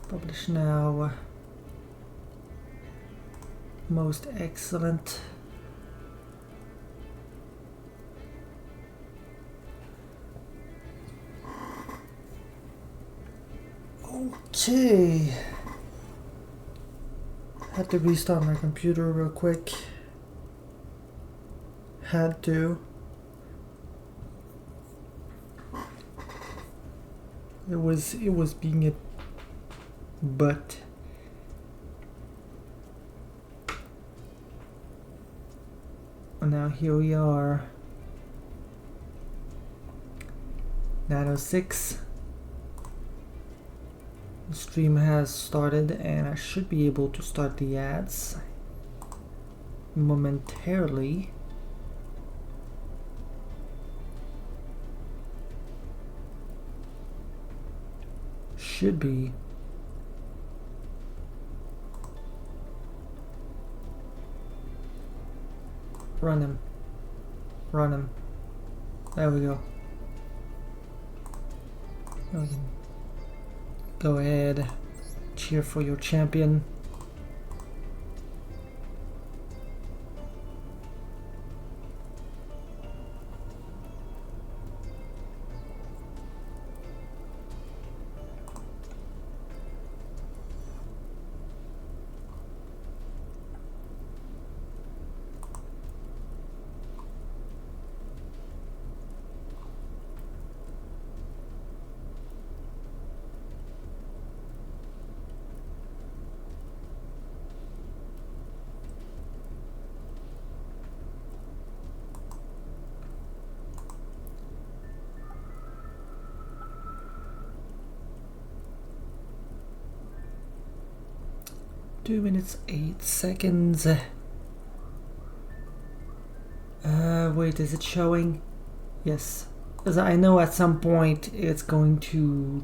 Publish now. Most excellent. Okay. Had to restart my computer real quick. Had to. It was being a butt. And now here we are. 9:06. The stream has started and I should be able to start the ads momentarily. Should be. Run him. Run him. There we go. Go ahead. Cheer for your champion. Two minutes 8 seconds. Wait, is it showing? Yes, as I know at some point it's going to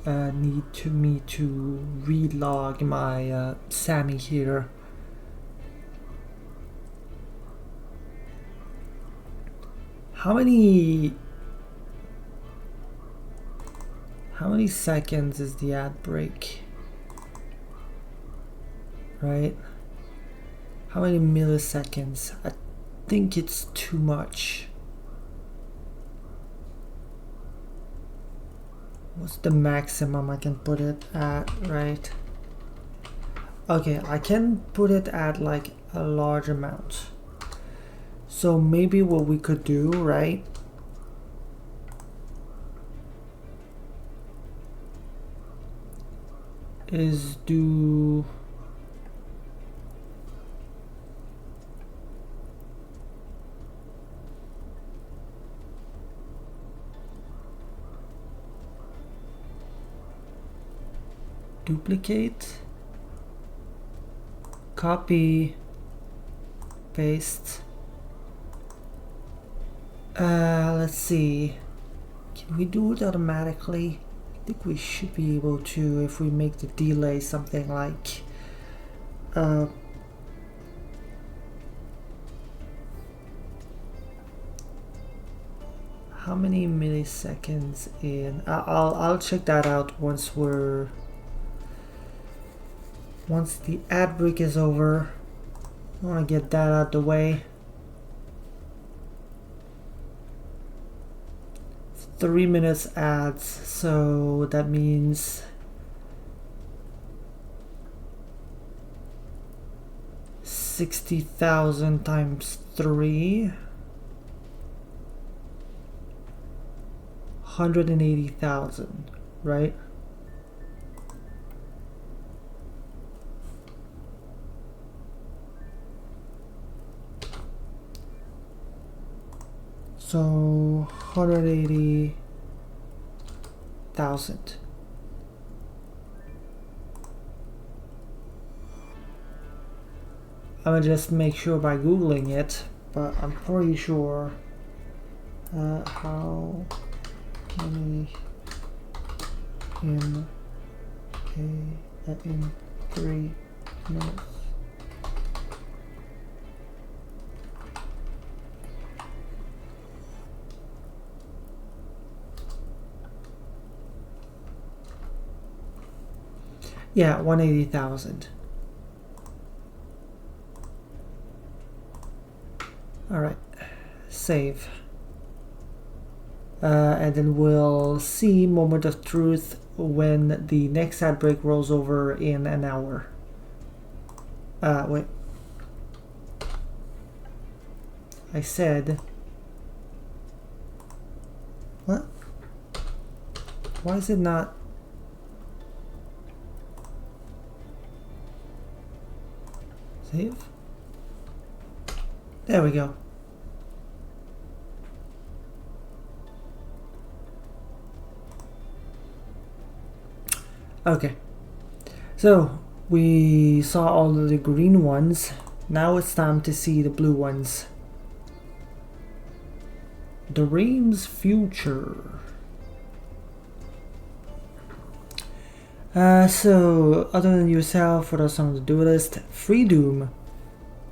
need me to relog my Sammy here. How many seconds is the ad break? Right? How many milliseconds? I think it's too much. What's the maximum I can put it at, right? Okay, I can put it at like a large amount. So maybe what we could do, right? Is do duplicate, copy, paste. Let's see. Can we do it automatically? I think we should be able to if we make the delay something like how many milliseconds in? I'll check that out once the ad break is over. I want to get that out of the way. 3 minutes ads, so that means 60,000 times 3, 180,000, right? So 180,000. I'm gonna just make sure by Googling it, but I'm pretty sure how many in 3 minutes. Yeah, 180,000. Alright, save. And then we'll see Moment of Truth when the next ad break rolls over in an hour. Wait. I said... What? Why is it not... Save? There we go. Okay. So, we saw all of the green ones. Now it's time to see the blue ones. Dream's future. So, other than yourself, what are some of the duelists? Freedoom.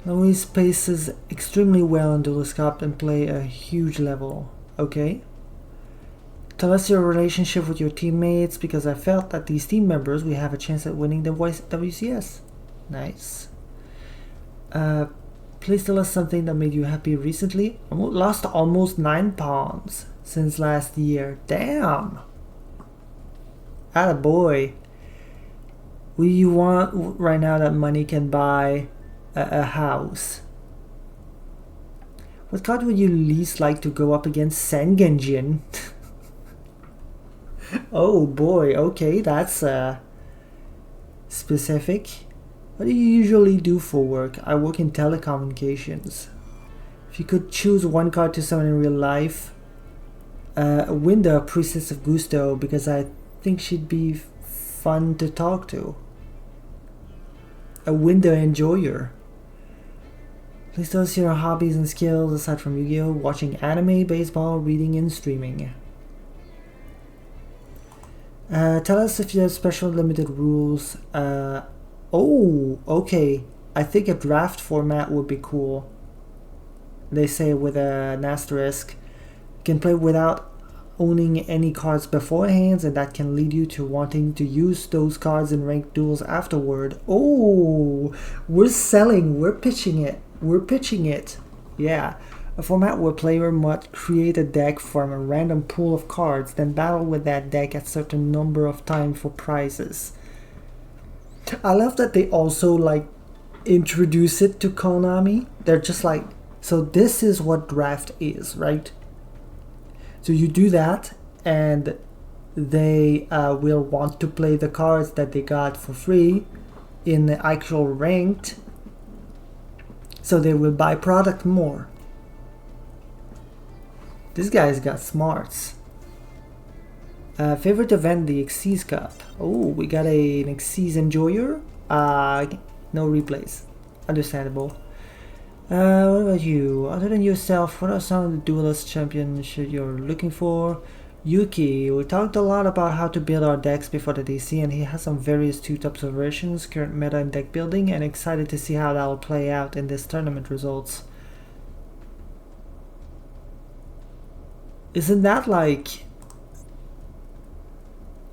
Always paces extremely well in Duelist Cup and play a huge level. Okay. Tell us your relationship with your teammates, because I felt that these team members we have a chance at winning the WCS. Nice. Please tell us something that made you happy recently. Lost almost 9 pounds since last year. Damn. Attaboy. What do you want right now that money can buy a house? What card would you least like to go up against? Sengenjin. Oh boy, okay, that's specific. What do you usually do for work? I work in telecommunications. If you could choose one card to summon in real life, Winda, Priestess of Gusto, because I think she'd be fun to talk to. A Winda enjoyer. Please tell us your hobbies and skills aside from Yu-Gi-Oh! Watching anime, baseball, reading, and streaming. Tell us if you have special limited rules. Oh, okay. I think a draft format would be cool. They say with an asterisk. You can play without owning any cards beforehand, and that can lead you to wanting to use those cards in ranked duels afterward. Oh, we're selling. We're pitching it. We're pitching it. Yeah. A format where player must create a deck from a random pool of cards, then battle with that deck a certain number of times for prizes. I love that they also like introduce it to Konami. They're just like, so this is what draft is, right? So you do that, and they will want to play the cards that they got for free in the actual ranked, so they will buy product more. This guy's got smarts. Favorite event, the Xyz Cup. Oh, we got an Xyz enjoyer. No replays. Understandable. What about you? Other than yourself, what are some of the duelist champions you're looking for? Yuki, we talked a lot about how to build our decks before the DC, and he has some very astute observations, current meta and deck building, and excited to see how that will play out in this tournament results. Isn't that like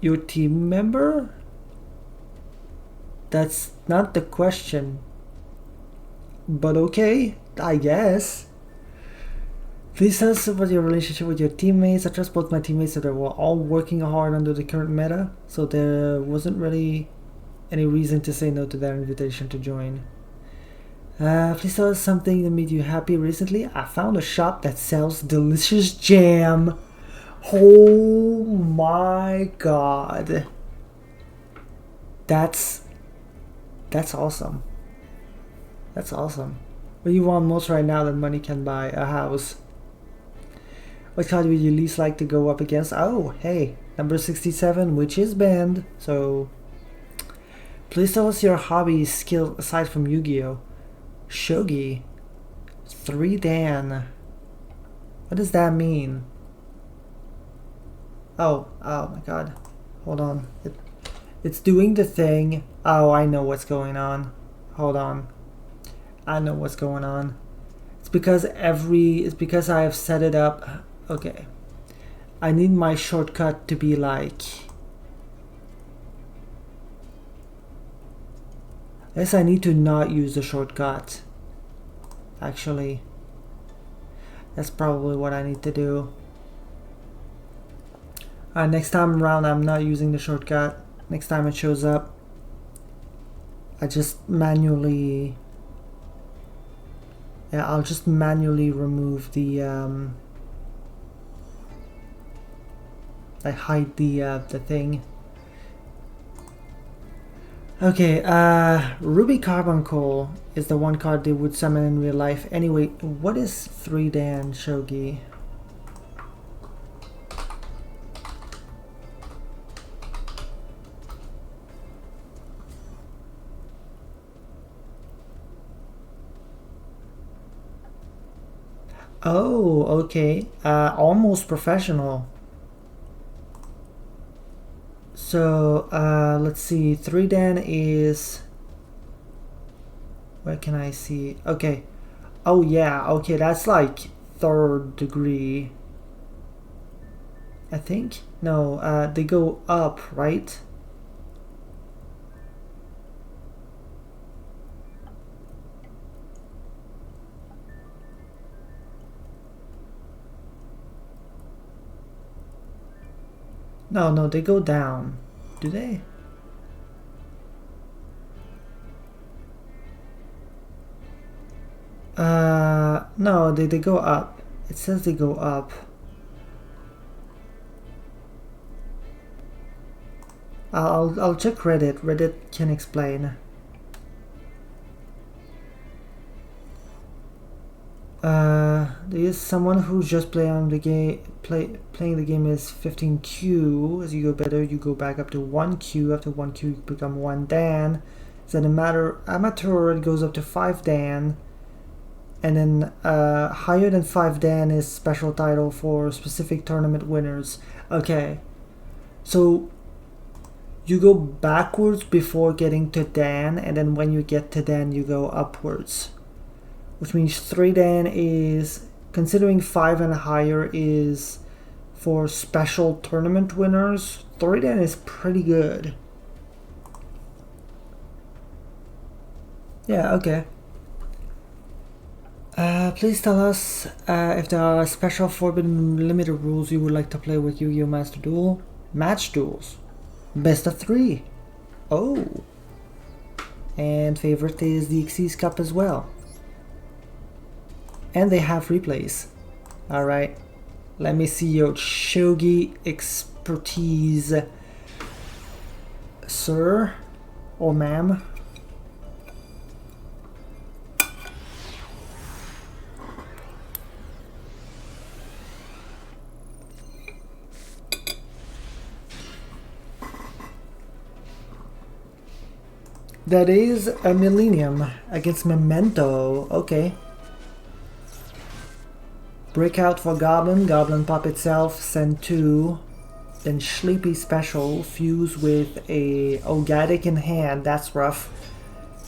your team member? That's not the question. But okay, I guess. Please tell us about your relationship with your teammates. I trust both my teammates that they were all working hard under the current meta, so there wasn't really any reason to say no to their invitation to join. Please tell us something that made you happy recently. I found a shop that sells delicious jam. Oh my god. That's awesome. That's awesome. What do you want most right now that money can buy? A house. What card would you least like to go up against? Oh, hey, number 67, which is banned. So, please tell us your hobbies, skill aside from Yu-Gi-Oh! Shogi. 3 Dan. What does that mean? Oh my god. Hold on. It's doing the thing. Oh, I know what's going on. Hold on. I know what's going on. It's because I have set it up. Okay. I need my shortcut to be like Yes, I need to not use the shortcut. Actually, that's probably what I need to do. Next time around, I'm not using the shortcut. Next time it shows up, I just manually... Yeah, I'll just manually remove the... I hide the thing. Okay, Ruby Carbuncle is the one card they would summon in real life. Anyway, what is 3-Dan Shogi? Oh, okay. Almost professional. So, let's see. 3-Dan is... Where can I see? Okay. Oh, yeah. Okay, that's like 3rd degree. I think? No, they go up, right? No, they go down. Do they? No, they go up. It says they go up. I'll check Reddit. Reddit can explain. There is someone who's just playing the game. Playing the game is 15Q. As you go better, you go back up to 1Q. After 1Q, you become 1-Dan. Then amateur, it goes up to 5-Dan. And then higher than 5-Dan is special title for specific tournament winners. Okay, so you go backwards before getting to Dan, and then when you get to Dan, you go upwards. Which means 3-Dan is, considering 5 and higher is for special tournament winners, 3-Dan is pretty good. Yeah, okay. Please tell us if there are special forbidden limited rules you would like to play with Yu-Gi-Oh! Master Duel. Match duels. Best of 3. Oh. And favorite is the Xyz Cup as well. And they have replays. Alright. Let me see your Shogi expertise, sir or ma'am. That is a Millennium against Memento. Okay. Breakout for Goblin. Goblin pop itself. Send 2. Then Sleepy Special. Fuse with a... Oh, Gaddick in hand. That's rough.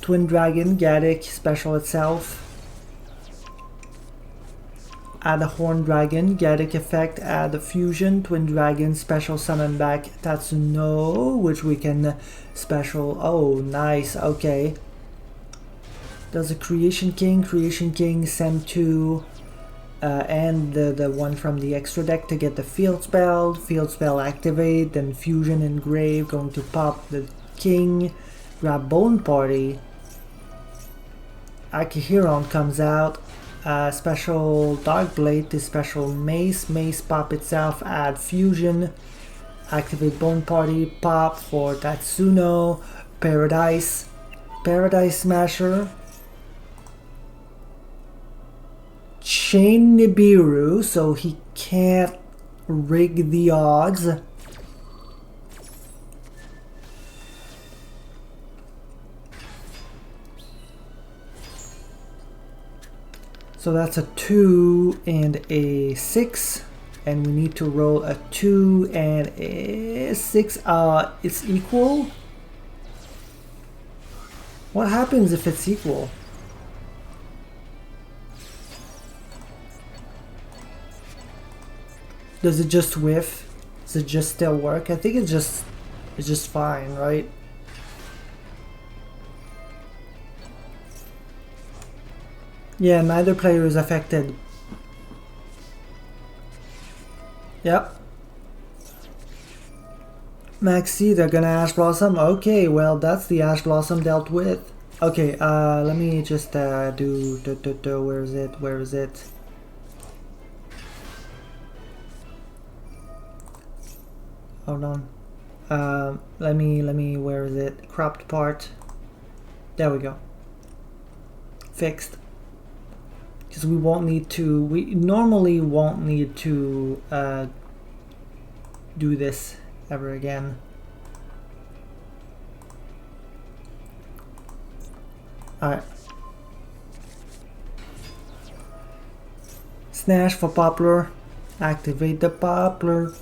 Twin Dragon. Gaddick Special itself. Add a Horn Dragon. Gaddick effect. Add a Fusion. Twin Dragon. Special summon back Tatsuno, which we can special. Oh, nice. Okay. Does a Creation King. Creation King. Send 2. And the one from the extra deck to get the field spell activate, then Fusion Engrave, going to pop the king, grab Bone Party, Akihiron comes out, special Dark Blade to special Mace pop itself, add Fusion, activate Bone Party, pop for Tatsuno, Paradise Smasher, Chain Nibiru, so he can't rig the odds. So that's a 2 and a 6, and we need to roll a 2 and a 6. It's equal? What happens if it's equal? Does it just whiff? Does it just still work? I think it's just fine, right? Yeah, neither player is affected. Yep. Maxi, they're gonna Ash Blossom. Okay, well, that's the Ash Blossom dealt with. Okay, let me just where is it? Where is it? Hold on. Let me, where is it? Cropped part. There we go. Fixed. Because we normally won't need to do this ever again. Alright. Snash for Poplar. Activate the Poplar.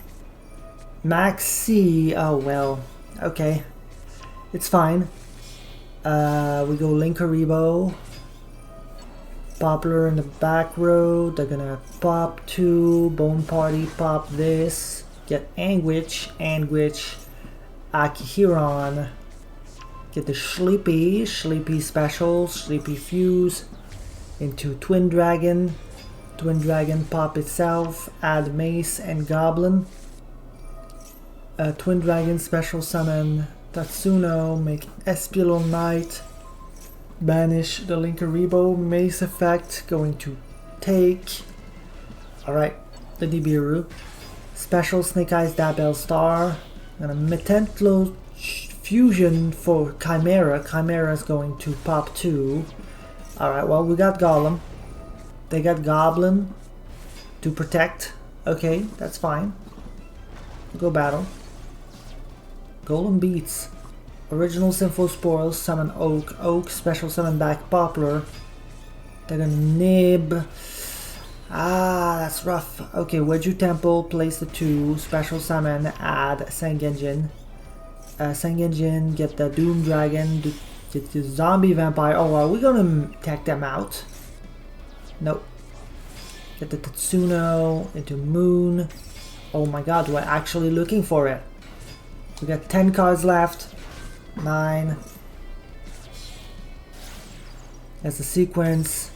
Maxi. Oh well. Okay. It's fine. We go Linkaribo. Poplar in the back row. They're gonna pop 2. Bone Party, pop this. Get Anguish. Akihiron. Get the Sleepy special. Sleepy Fuse. Into Twin Dragon. Twin Dragon pop itself. Add Mace and Goblin. Twin Dragon special summon Tatsuno. Make Espilon Knight. Banish the Linkaribo. Mace effect going to take. Alright, the Nibiru. Special Snake Eyes Dabel Star. And a Metentlo Fusion for Chimera. Chimera is going to pop 2. Alright, well, we got Golem. They got Goblin to protect. Okay, that's fine. Go battle. Golem beats. Original Sympho Spoils, summon Oak. Oak, special summon back Poplar. They're gonna nib. Ah, that's rough. Okay, Wedju Temple, place the 2. Special summon, add Sengenjin. Sengenjin, get the Doom Dragon, get the Zombie Vampire. Oh, are we gonna take them out? Nope. Get the Tatsuno into Moon. Oh my god, we're actually looking for it. We got 10 cards left. 9. That's the sequence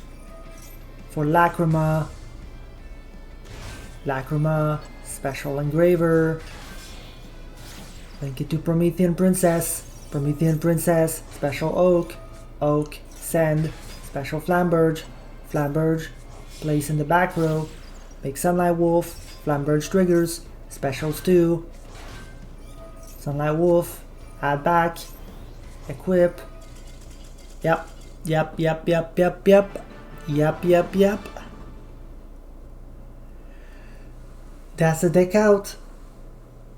for Lacrima. Lacrima, special engraver. Link it to Promethean Princess. Promethean Princess, special Oak. Oak, send. Special Flamberge. Flamberge, place in the back row. Make Sunlight Wolf. Flamberge triggers. Specials 2. Sunlight Wolf. Add back. Equip. Yep. That's a deck out.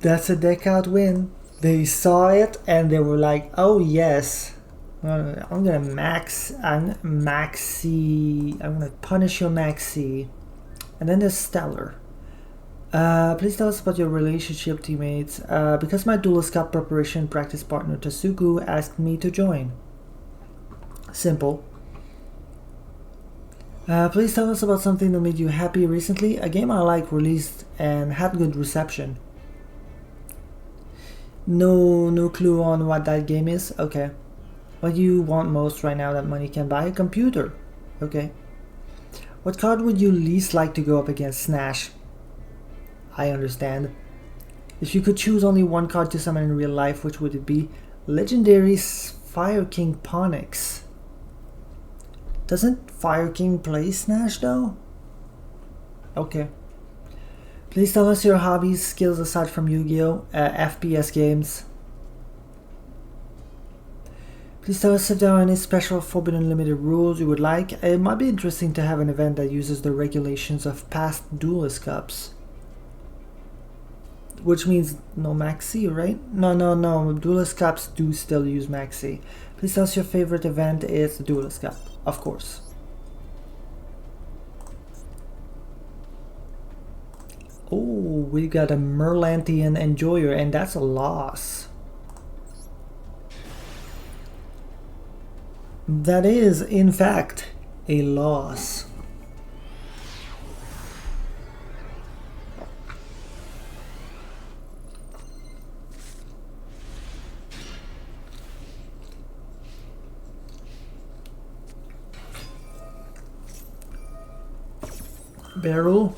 That's a deck out win. They saw it and they were like, oh yes. I'm gonna punish your Maxi. And then there's Stellar. Please tell us about your relationship, teammates. Because my Duelist Cup preparation practice partner Tasuku asked me to join. Simple. Please tell us about something that made you happy recently. A game I like released and had good reception. No clue on what that game is? Okay. What do you want most right now that money can buy? A computer. Okay. What card would you least like to go up against? Snash. I understand. If you could choose only one card to summon in real life, which would it be? Legendary Fire King Ponix. Doesn't Fire King play Snash though? Okay. Please tell us your hobbies, skills aside from Yu-Gi-Oh! FPS games. Please tell us if there are any special Forbidden Limited rules you would like. It might be interesting to have an event that uses the regulations of past Duelist Cups. Which means no Maxi, right? No. Duelist Cups do still use Maxi. Please tell us your favorite event is the Duelist Cup. Of course. Oh, we got a Merlantian Enjoyer, and that's a loss. That is, in fact, a loss. Barrel.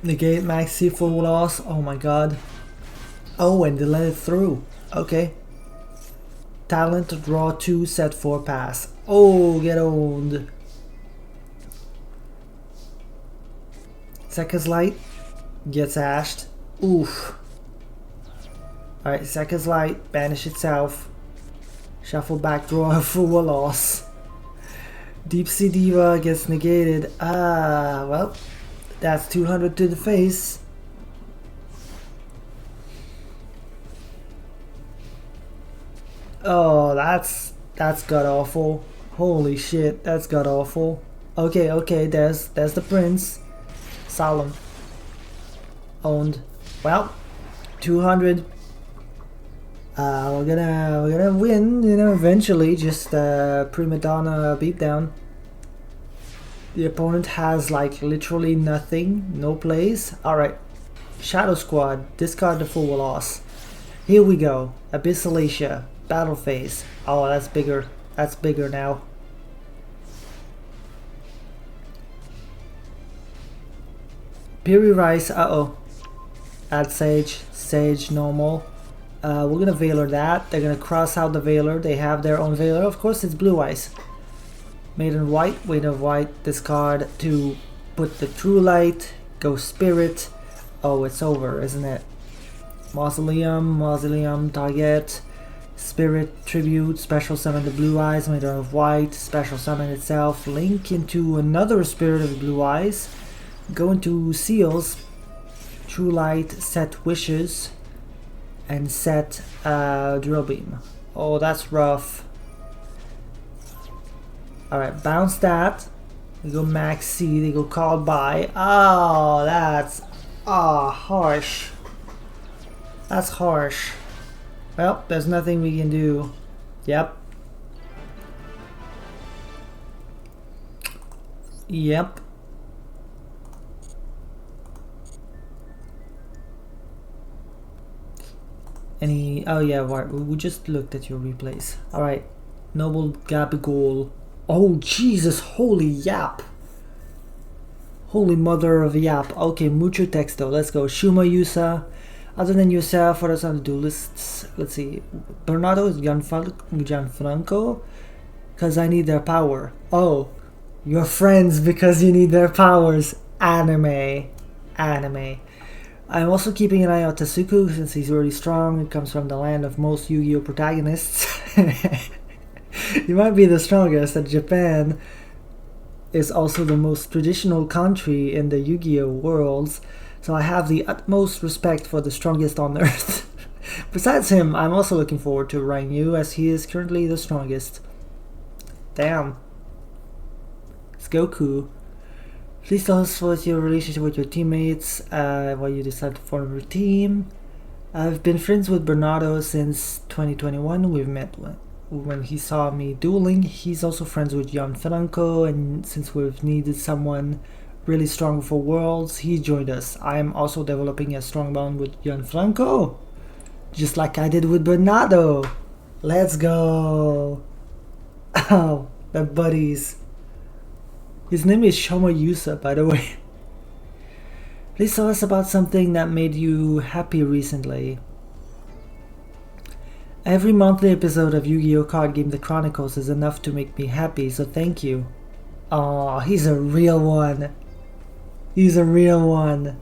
Negate Maxi full loss. Oh my god. Oh, and they let it through. Okay. Talent to draw 2, set 4, pass. Oh, get owned. Seconds Light gets ashed. Oof. Alright, Seconds Light, banish itself. Shuffle back, draw a full loss. Deep Sea Diva gets negated. Ah, well, that's 200 to the face. Oh, that's god awful. Holy shit, that's god awful. Okay, okay, there's the prince. Solemn. Owned. Well, 200. We're gonna win, you know, eventually. Just prima donna beatdown. The opponent has like literally nothing, no plays. All right, Shadow Squad, discard the full loss. Here we go. Abyssalacia, battle phase. Oh, that's bigger. That's bigger now. Piri Rice. Uh-oh. Add Sage. Sage normal. We're gonna Veiler that. They're gonna cross out the Veiler. They have their own Veiler. Of course, it's Blue Eyes. Maiden White. Weight of White. Discard to put the True Light. Go Spirit. Oh, it's over, isn't it? Mausoleum. Mausoleum. Target. Spirit. Tribute. Special Summon the Blue Eyes. Maiden of White. Special Summon itself. Link into another Spirit of Blue Eyes. Go into Seals. True Light. Set Wishes. And set Drill Beam. Oh, that's rough. Alright, bounce that. They go Max C, they go Called By. Oh, that's harsh. That's harsh. Well, there's nothing we can do. Yep. Yep. Oh yeah, we just looked at your replays. Alright, Noble Gabigol. Oh Jesus, holy yap. Holy mother of yap. Okay, mucho texto, let's go. Shuma Yusa. Other than yourself, what else on the do lists? Let's see. Bernardo is Gianfranco. Because I need their power. Oh, you're friends because you need their powers. Anime. Anime. I'm also keeping an eye on Tasuku since he's really strong. It comes from the land of most Yu-Gi-Oh protagonists. He might be the strongest, and Japan is also the most traditional country in the Yu-Gi-Oh worlds, so I have the utmost respect for the strongest on earth. Besides him, I'm also looking forward to Ryu as he is currently the strongest. Damn. It's Goku. Please tell us what's your relationship with your teammates, why you decided to form your team. I've been friends with Bernardo since 2021. We've met when he saw me dueling. He's also friends with Gianfranco, and since we've needed someone really strong for Worlds, he joined us. I am also developing a strong bond with Gianfranco, just like I did with Bernardo. Let's go. Oh, they're buddies. His name is Shoma Yusa, by the way. Please tell us about something that made you happy recently. Every monthly episode of Yu-Gi-Oh! Card Game The Chronicles is enough to make me happy, so thank you. Aw, he's a real one. He's a real one.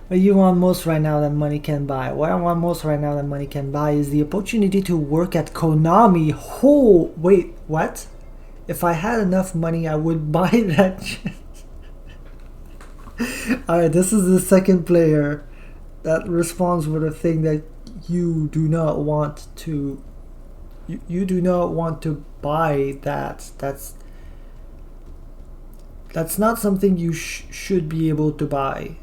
What you want most right now that money can buy? What I want most right now that money can buy is the opportunity to work at Konami. Oh, wait, what? If I had enough money, I would buy that shit. Alright, this is the second player that responds with a thing that you do not want to... You do not want to buy that. That's not something you should be able to buy.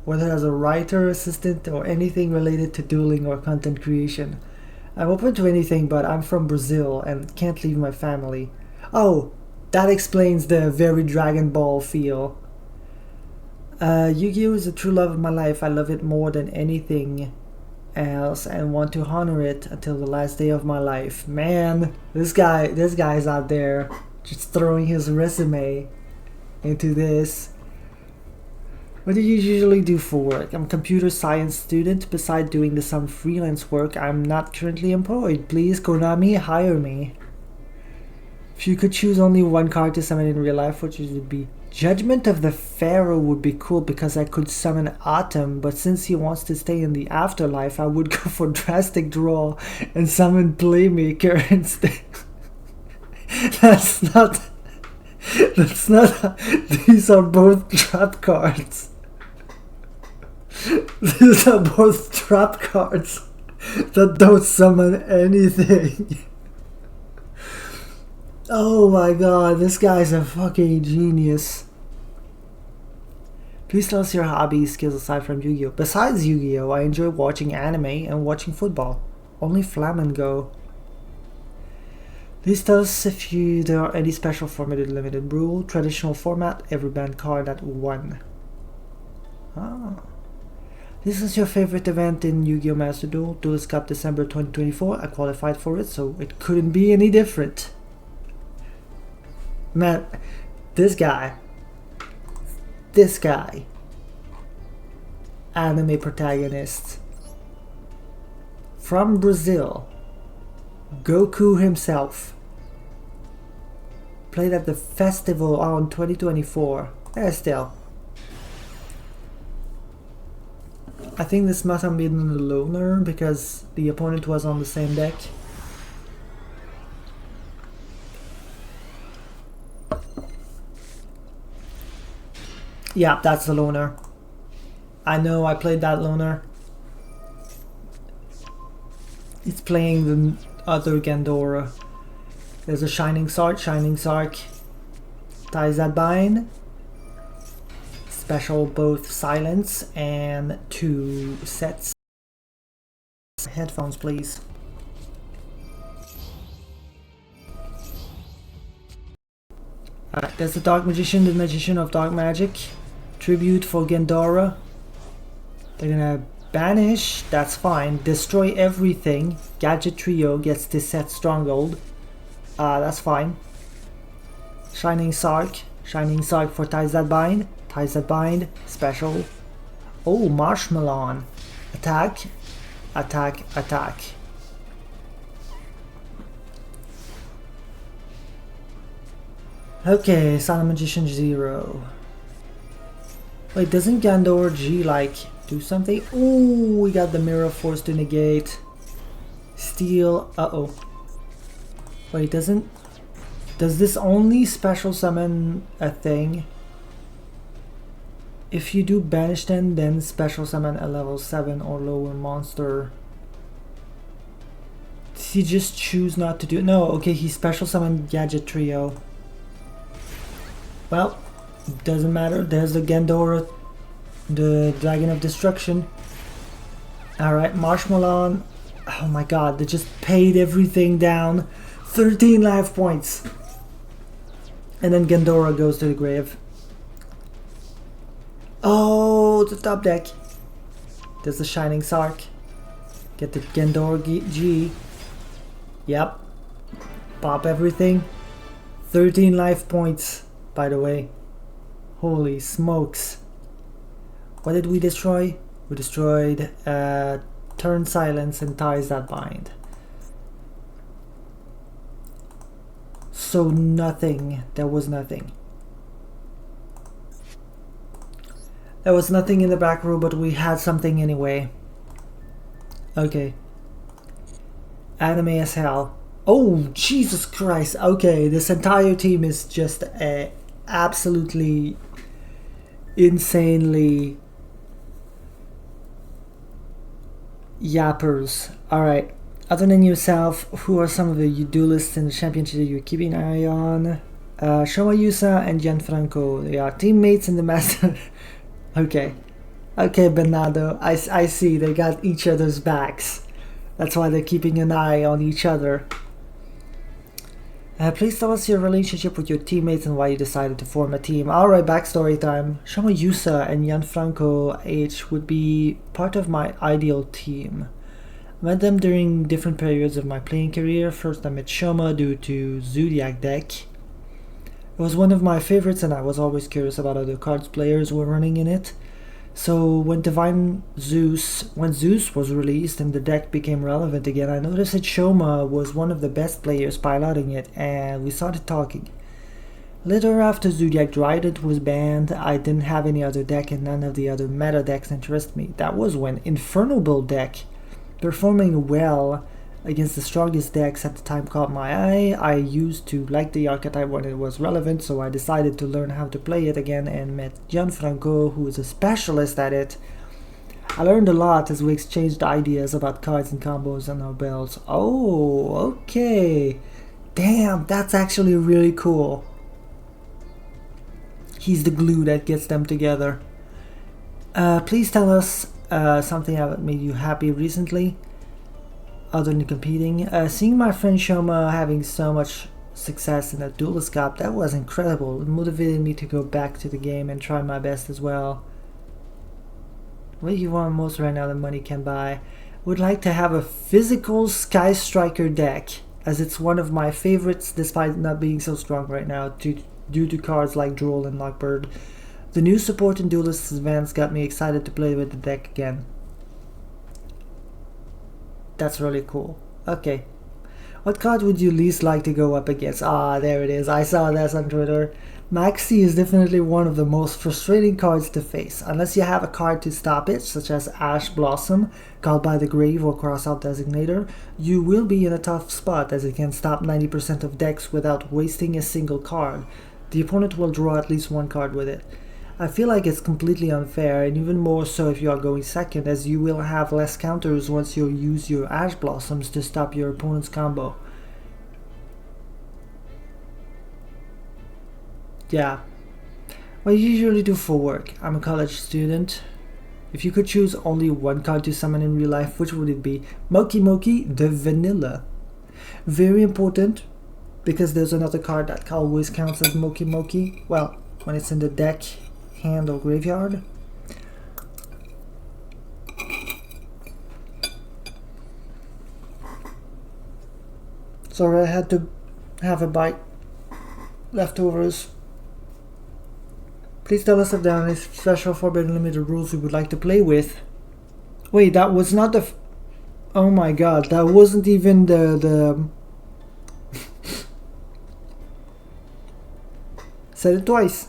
Whether as a writer, assistant, or anything related to dueling or content creation. I'm open to anything, but I'm from Brazil and can't leave my family. Oh, that explains the very Dragon Ball feel. Yu-Gi-Oh! Is the true love of my life. I love it more than anything else and want to honor it until the last day of my life. Man, this guy's out there Just throwing his resume into this. What do you usually do for work? I'm a computer science student. Besides doing some freelance work, I'm not currently employed. Please, Konami, hire me. If you could choose only one card to summon in real life, which would it be? Judgment of the Pharaoh would be cool because I could summon Autumn, but since he wants to stay in the afterlife, I would go for Drastic Draw and summon Playmaker instead. That's not... These are both trap cards. These are both trap cards that don't summon anything. Oh my god, this guy's a fucking genius. Please tell us your hobbies, skills aside from Yu-Gi-Oh! Besides Yu-Gi-Oh! I enjoy watching anime and watching football. Only Flamingo. Please tell us if there are any special formatted limited rule. Traditional format, every banned card at 1. Ah. This is your favorite event in Yu-Gi-Oh! Master Duel. Duelist Cup December 2024. I qualified for it, so it couldn't be any different. Man, this guy, anime protagonist from Brazil, Goku himself, played at the festival on 2024. Still, I think this must have been the loner because the opponent was on the same deck. Yeah, that's the loner. I know, I played that loner. It's playing the other Gandora. There's a Shining Sark, ties that bind. Special both silence and 2 sets. Headphones, please. Alright, there's the Dark Magician, the Magician of Dark Magic. Tribute for Gandora. They're gonna banish, that's fine. Destroy everything. Gadget Trio gets this set Stronghold. That's fine. Shining Sark for Ties That Bind. Special. Oh, Marshmallow. Attack. Okay, Silent Magician 0. Wait, doesn't Gandor G like do something? Ooh, we got the Mirror Force to negate. Steal. Uh-oh. Wait, does this only special summon a thing? If you do banish then special summon a level 7 or lower monster. Did he just choose not to do it? No, okay, he special summoned Gadget Trio. Well, doesn't matter. There's the Gandora, the Dragon of Destruction. Alright, Marshmallow. Oh my god, they just paid everything down. 13 life points. And then Gandora goes to the grave. Oh, the top deck. There's the Shining Sark. Get the Gandora G. Yep. Pop everything. 13 life points, by the way. Holy smokes. What did we destroy? We destroyed Turn Silence and Ties That Bind. So nothing. There was nothing. There was nothing in the back row, but we had something anyway. Okay. Anime as hell. Oh, Jesus Christ. Okay, this entire team is just absolutely insanely yappers. Alright. Other than yourself, who are some of the duelists in the championship that you're keeping an eye on? Shoma Yusa and Gianfranco. They are teammates in the master. Okay. Okay, Bernardo. I see. They got each other's backs. That's why they're keeping an eye on each other. Please tell us your relationship with your teammates and why you decided to form a team. Alright, backstory time. Shoma Yusa and Gianfranco H would be part of my ideal team. I met them during different periods of my playing career. First I met Shoma due to Zodiac deck. It was one of my favorites, and I was always curious about other cards players were running in it. So when Zeus was released and the deck became relevant again, I noticed that Shoma was one of the best players piloting it, and we started talking. Later, after Zodiac Trident was banned, I didn't have any other deck and none of the other meta decks interested me. That was when Inferno Bull deck, performing well against the strongest decks at the time, caught my eye. I used to like the archetype when it was relevant, so I decided to learn how to play it again and met Gianfranco, who is a specialist at it. I learned a lot as we exchanged ideas about cards and combos on our belts. Oh, okay. Damn, that's actually really cool. He's the glue that gets them together. Please tell us something that made you happy recently, other than competing. Seeing my friend Shoma having so much success in the Duelist Cup, that was incredible. It motivated me to go back to the game and try my best as well. What do you want most right now that money can buy? Would like to have a physical Sky Striker deck, as it's one of my favorites despite not being so strong right now due to cards like Droll and Lockbird. The new support in Duelist events got me excited to play with the deck again. That's really cool. Okay. What card would you least like to go up against? Ah, there it is. I saw that on Twitter. Maxi is definitely one of the most frustrating cards to face. Unless you have a card to stop it, such as Ash Blossom, Called by the Grave or Crossout Designator, you will be in a tough spot as it can stop 90% of decks without wasting a single card. The opponent will draw at least one card with it. I feel like it's completely unfair, and even more so if you are going second, as you will have less counters once you use your Ash Blossoms to stop your opponent's combo. Yeah. What do you usually do for work? I'm a college student. If you could choose only one card to summon in real life, which would it be? Moki Moki the Vanilla. Very important, because there's another card that always counts as Moki Moki. Well, when it's in the deck, hand, or graveyard. Sorry, I had to have a bite. Leftovers. Please tell us if there are any special Forbidden Limited rules we would like to play with. Wait, that was not the... Oh my god, that wasn't even the... Said it twice.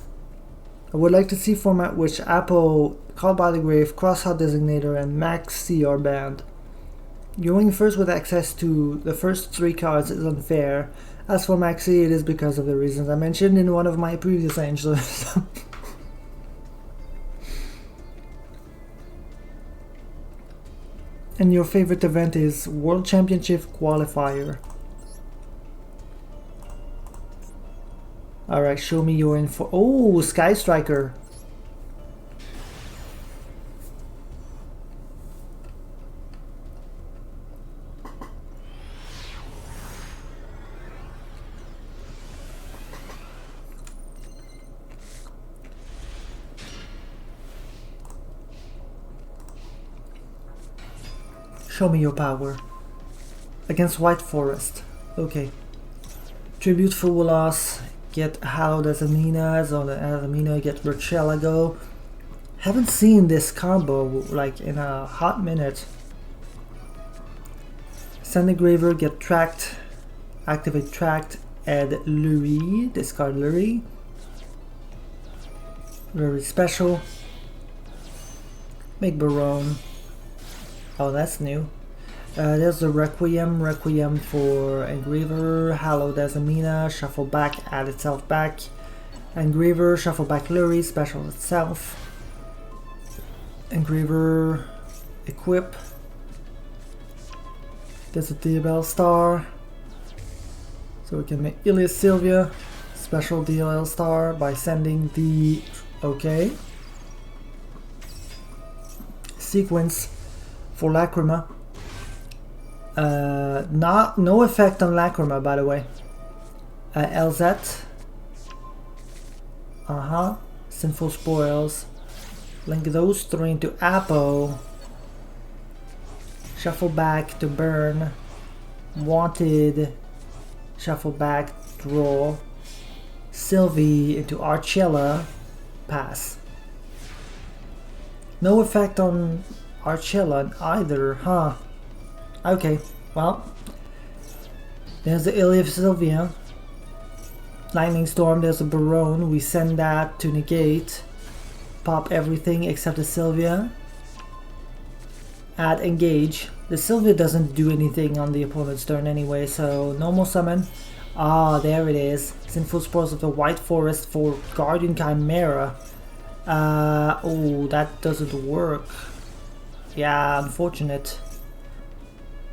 I would like to see format which Apple, Called by the Grave, Crossout Designator, and Maxi are banned. Going first with access to the first 3 cards is unfair. As for Maxi, it is because of the reasons I mentioned in one of my previous answers. And your favorite event is World Championship Qualifier. Alright, show me your info. Oh, Sky Striker. Show me your power. Against White Forest. Okay. Tribute for Wolas. Get Hallowed as Amina. So as Amina, get Richelago. Haven't seen this combo like in a hot minute. Send Engraver, get Tracked. Activate Tracked. Add Lurie. Discard Lurie. Lurie special. Make Barone. Oh, that's new. There's the Requiem for Engraver, Hallowed as Amina, Shuffle back, add itself back. Engraver, Shuffle back Lurie, special itself. Engraver, equip. There's a DLL star. So we can make Ilias Sylvia, special DLL star by sending the... Okay. Sequence for Lacrima. No effect on Lacrima, by the way. LZ. Sinful Spoils. Link those 3 into Apo. Shuffle back to burn. Wanted. Shuffle back, draw. Sylvie into Archella, pass. No effect on Archella either, huh? Okay, well, there's the Ilya Sylvia. Lightning Storm, there's a Baronne. We send that to negate. Pop everything except the Sylvia. Add engage. The Sylvia doesn't do anything on the opponent's turn anyway, so normal summon. Ah, there it is. Sinful Spores of the White Forest for Guardian Chimera. Oh, that doesn't work. Yeah, unfortunate.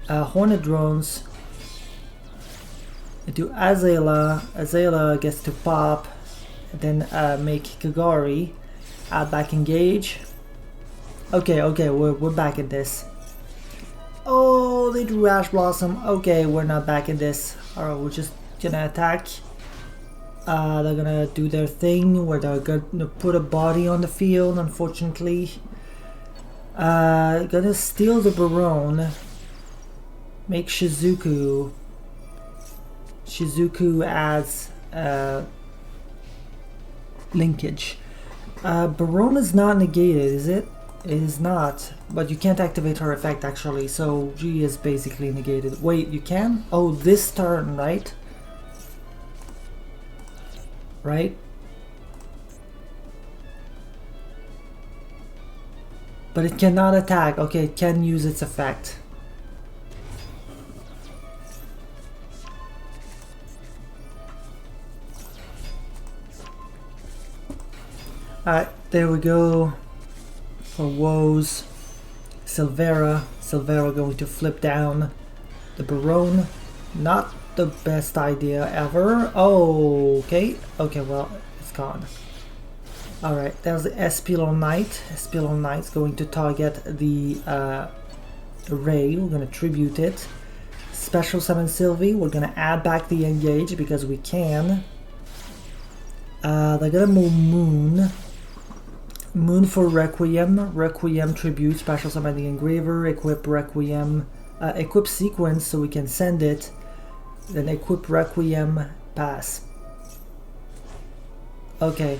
Hornet Drones. Into Azela. Azela gets to pop. Then make Kagari. Add back engage. Okay, we're back in this. Oh, they drew Ash Blossom. Okay, we're not back in this. Alright, we're just gonna attack. They're gonna do their thing where they're gonna put a body on the field, unfortunately. Gonna steal the Baronne. Make Shizuku. Shizuku adds linkage. Baronne is not negated, is it? It is not, but you can't activate her effect actually, so she is basically negated. Wait, you can? Oh, this turn, right? Right? But it cannot attack. Okay, it can use its effect. Alright, there we go. For woes. Silvera going to flip down the Baronne. Not the best idea ever. Oh, okay. Okay, well, it's gone. Alright, there's the Espilon Knight. Espilon Knight's going to target the Ray. We're going to tribute it. Special summon Sylvie. We're going to add back the engage because we can. They're going to move Moon. Moon for Requiem. Requiem tribute. Special summon the Engraver. Equip Requiem. Equip sequence so we can send it. Then equip Requiem, pass. Okay.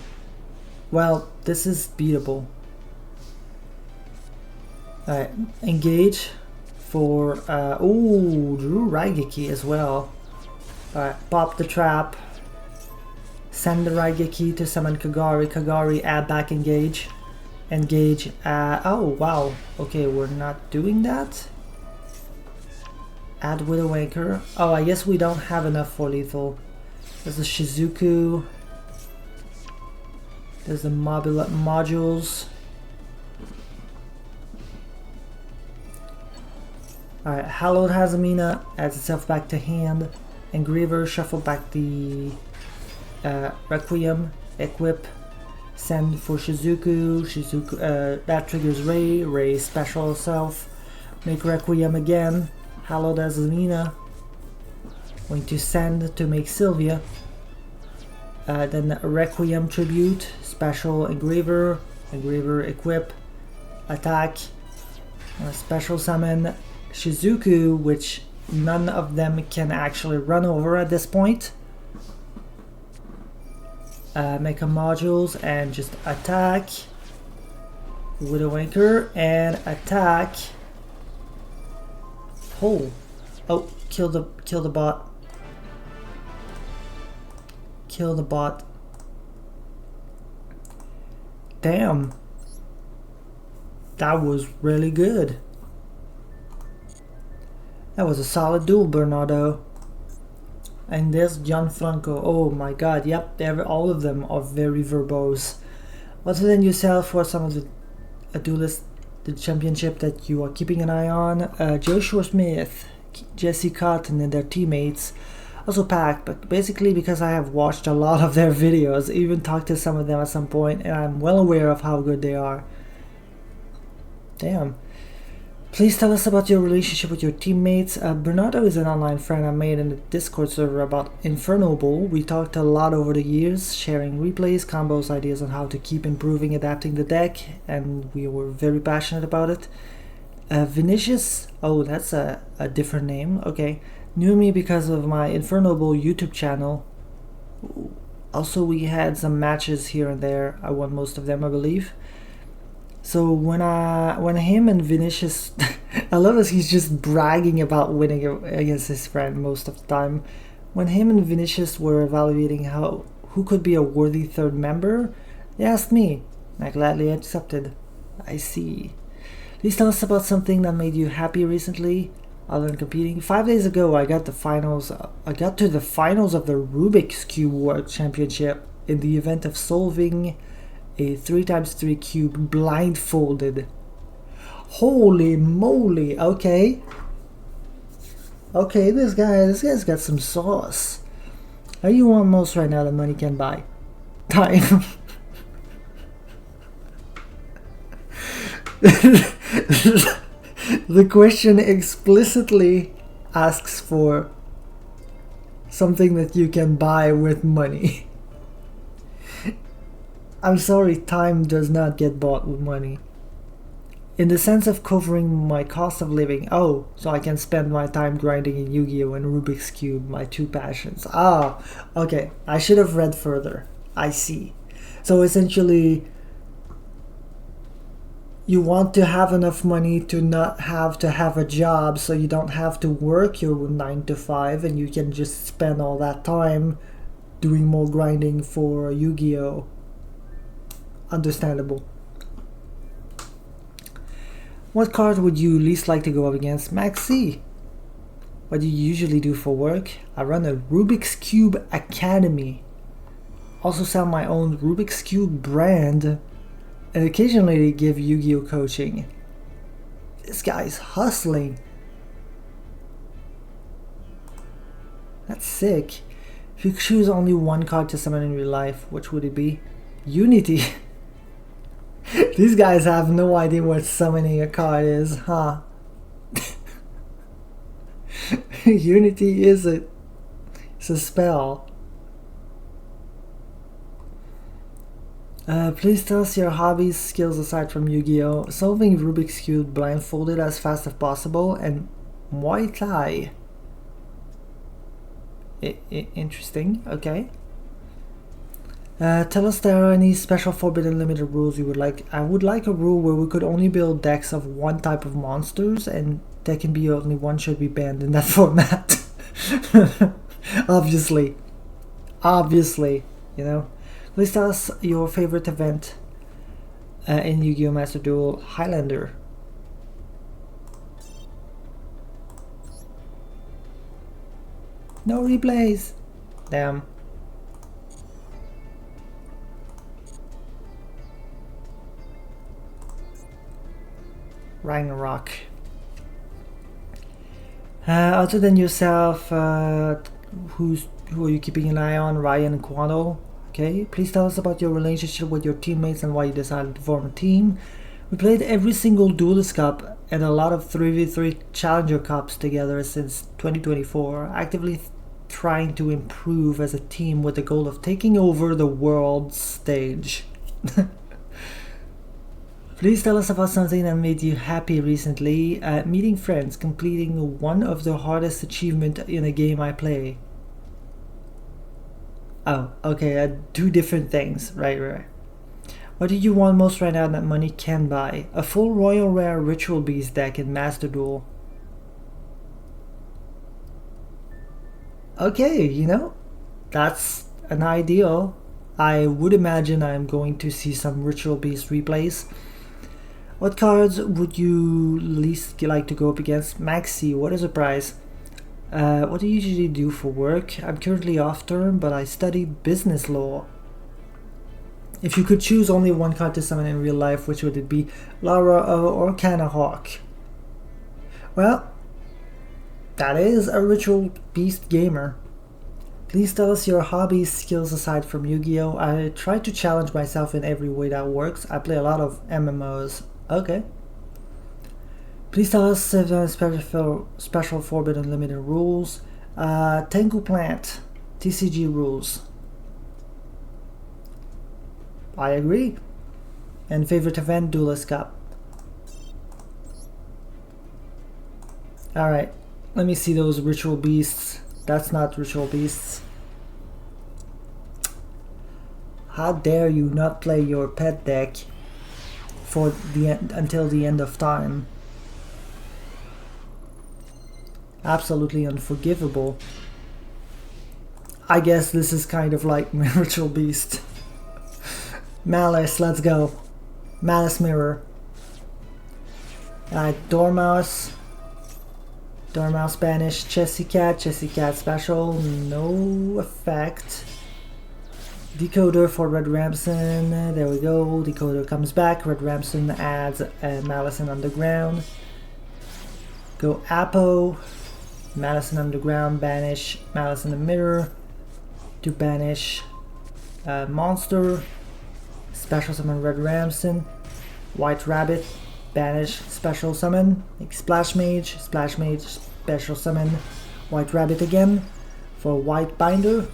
Well, this is beatable. Alright, engage for ooh, drew Raigeki as well. Alright, pop the trap. Send the Raigeki to summon Kagari. Kagari, add back engage. Engage, oh wow. Okay, we're not doing that. Add Widowmaker. Oh, I guess we don't have enough for lethal. There's the Shizuku. There's the modules. Alright, Hallowed Hazamina adds itself back to hand. Engraver, shuffle back the Requiem. Equip. Send for Shizuku. Shizuku, that triggers Ray. Ray special self. Make Requiem again. Hallowed Azamina. Going to send to make Sylvia. Then Requiem tribute. Special Engraver. Engraver equip. Attack. Special summon Shizuku, which none of them can actually run over at this point. Make a modules and just attack. Widowmaker and attack. Oh, kill the bot. Kill the bot. Damn. That was really good. That was a solid duel, Bernardo. And there's Gianfranco. Oh my god, yep, all of them are very verbose. Other than yourself, for some of the duelists, the championship that you are keeping an eye on, Joshua Smith, Jesse Cotton and their teammates, also packed, but basically because I have watched a lot of their videos, even talked to some of them at some point, and I'm well aware of how good they are. Damn. Please tell us about your relationship with your teammates. Bernardo is an online friend I made in the Discord server about Inferno Bowl. We talked a lot over the years, sharing replays, combos, ideas on how to keep improving, adapting the deck, and we were very passionate about it. Vinicius, oh, that's a different name, okay, knew me because of my Inferno Bowl YouTube channel. Also, we had some matches here and there. I won most of them, I believe. So when him and Vinicius, I love this. He's just bragging about winning against his friend most of the time. When him and Vinicius were evaluating who could be a worthy third member, they asked me. I gladly accepted. I see. Please tell us about something that made you happy recently, other than competing. 5 days ago, I got to the finals of the Rubik's Cube World Championship in the event of solving a 3x3 cube blindfolded. Holy moly! Okay. Okay, this guy's got some sauce. How you want most right now that money can buy? Time. The question explicitly asks for something that you can buy with money. I'm sorry, time does not get bought with money. In the sense of covering my cost of living. Oh, so I can spend my time grinding in Yu-Gi-Oh! And Rubik's Cube, my two passions. Ah, okay, I should have read further. I see. So essentially, you want to have enough money to not have to have a job, so you don't have to work your 9 to 5 and you can just spend all that time doing more grinding for Yu-Gi-Oh! Understandable. What card would you least like to go up against? Maxi. What do you usually do for work? I run a Rubik's Cube Academy. Also sell my own Rubik's Cube brand and occasionally give Yu-Gi-Oh! Coaching. This guy's hustling. That's sick. If you choose only one card to summon in real life, which would it be? Unity. These guys have no idea what summoning a card is, huh? Unity is a spell. Please tell us your hobbies, skills aside from Yu-Gi-Oh! Solving Rubik's Cube blindfolded as fast as possible, and Muay Thai. Interesting, okay. Tell us there are any special forbidden limited rules you would like. I would like a rule where we could only build decks of one type of monsters, and there can be only one should be banned in that format. Obviously, you know. Please tell us your favorite event in Yu-Gi-Oh! Master Duel Highlander. No replays. Damn. Ragnarok. Other than yourself, who are you keeping an eye on? Ryan and Quano. Okay, please tell us about your relationship with your teammates and why you decided to form a team. We played every single Duelist Cup and a lot of 3v3 Challenger Cups together since 2024, actively trying to improve as a team with the goal of taking over the world stage. Please tell us about something that made you happy recently. Meeting friends, completing one of the hardest achievements in a game I play. Oh, okay, two different things. Right. What do you want most right now that money can buy? A full Royal Rare Ritual Beast deck in Master Duel. Okay, you know, that's an ideal. I would imagine I'm going to see some Ritual Beast replays. What cards would you least like to go up against? Maxi, what a surprise. What do you usually do for work? I'm currently off term, but I study business law. If you could choose only one card to summon in real life, which would it be? Lara or Kana Hawk? Well, that is a Ritual Beast gamer. Please tell us your hobbies, skills aside from Yu-Gi-Oh! I try to challenge myself in every way that works. I play a lot of MMOs. Okay. Please tell us if there are special forbidden limited rules. Tengu Plant, TCG rules. I agree. And favorite event, Duelist Cup. Alright, let me see those Ritual Beasts. That's not Ritual Beasts. How dare you not play your pet deck for the until the end of time? Absolutely unforgivable. I guess this is kind of like Ritual Beast. Malice, let's go. Malice Mirror. Dormouse. Dormouse banished. Chessy Cat special. No effect. Decoder for Red Ramson. There we go. Decoder comes back. Red Ramson adds Malice in Underground. Go Apo. Malice in Underground. Banish Malice in the Mirror. To banish Monster. Special summon Red Ramson. White Rabbit. Banish special summon. Like Splash Mage. Splash Mage. Special summon White Rabbit again. For White Binder.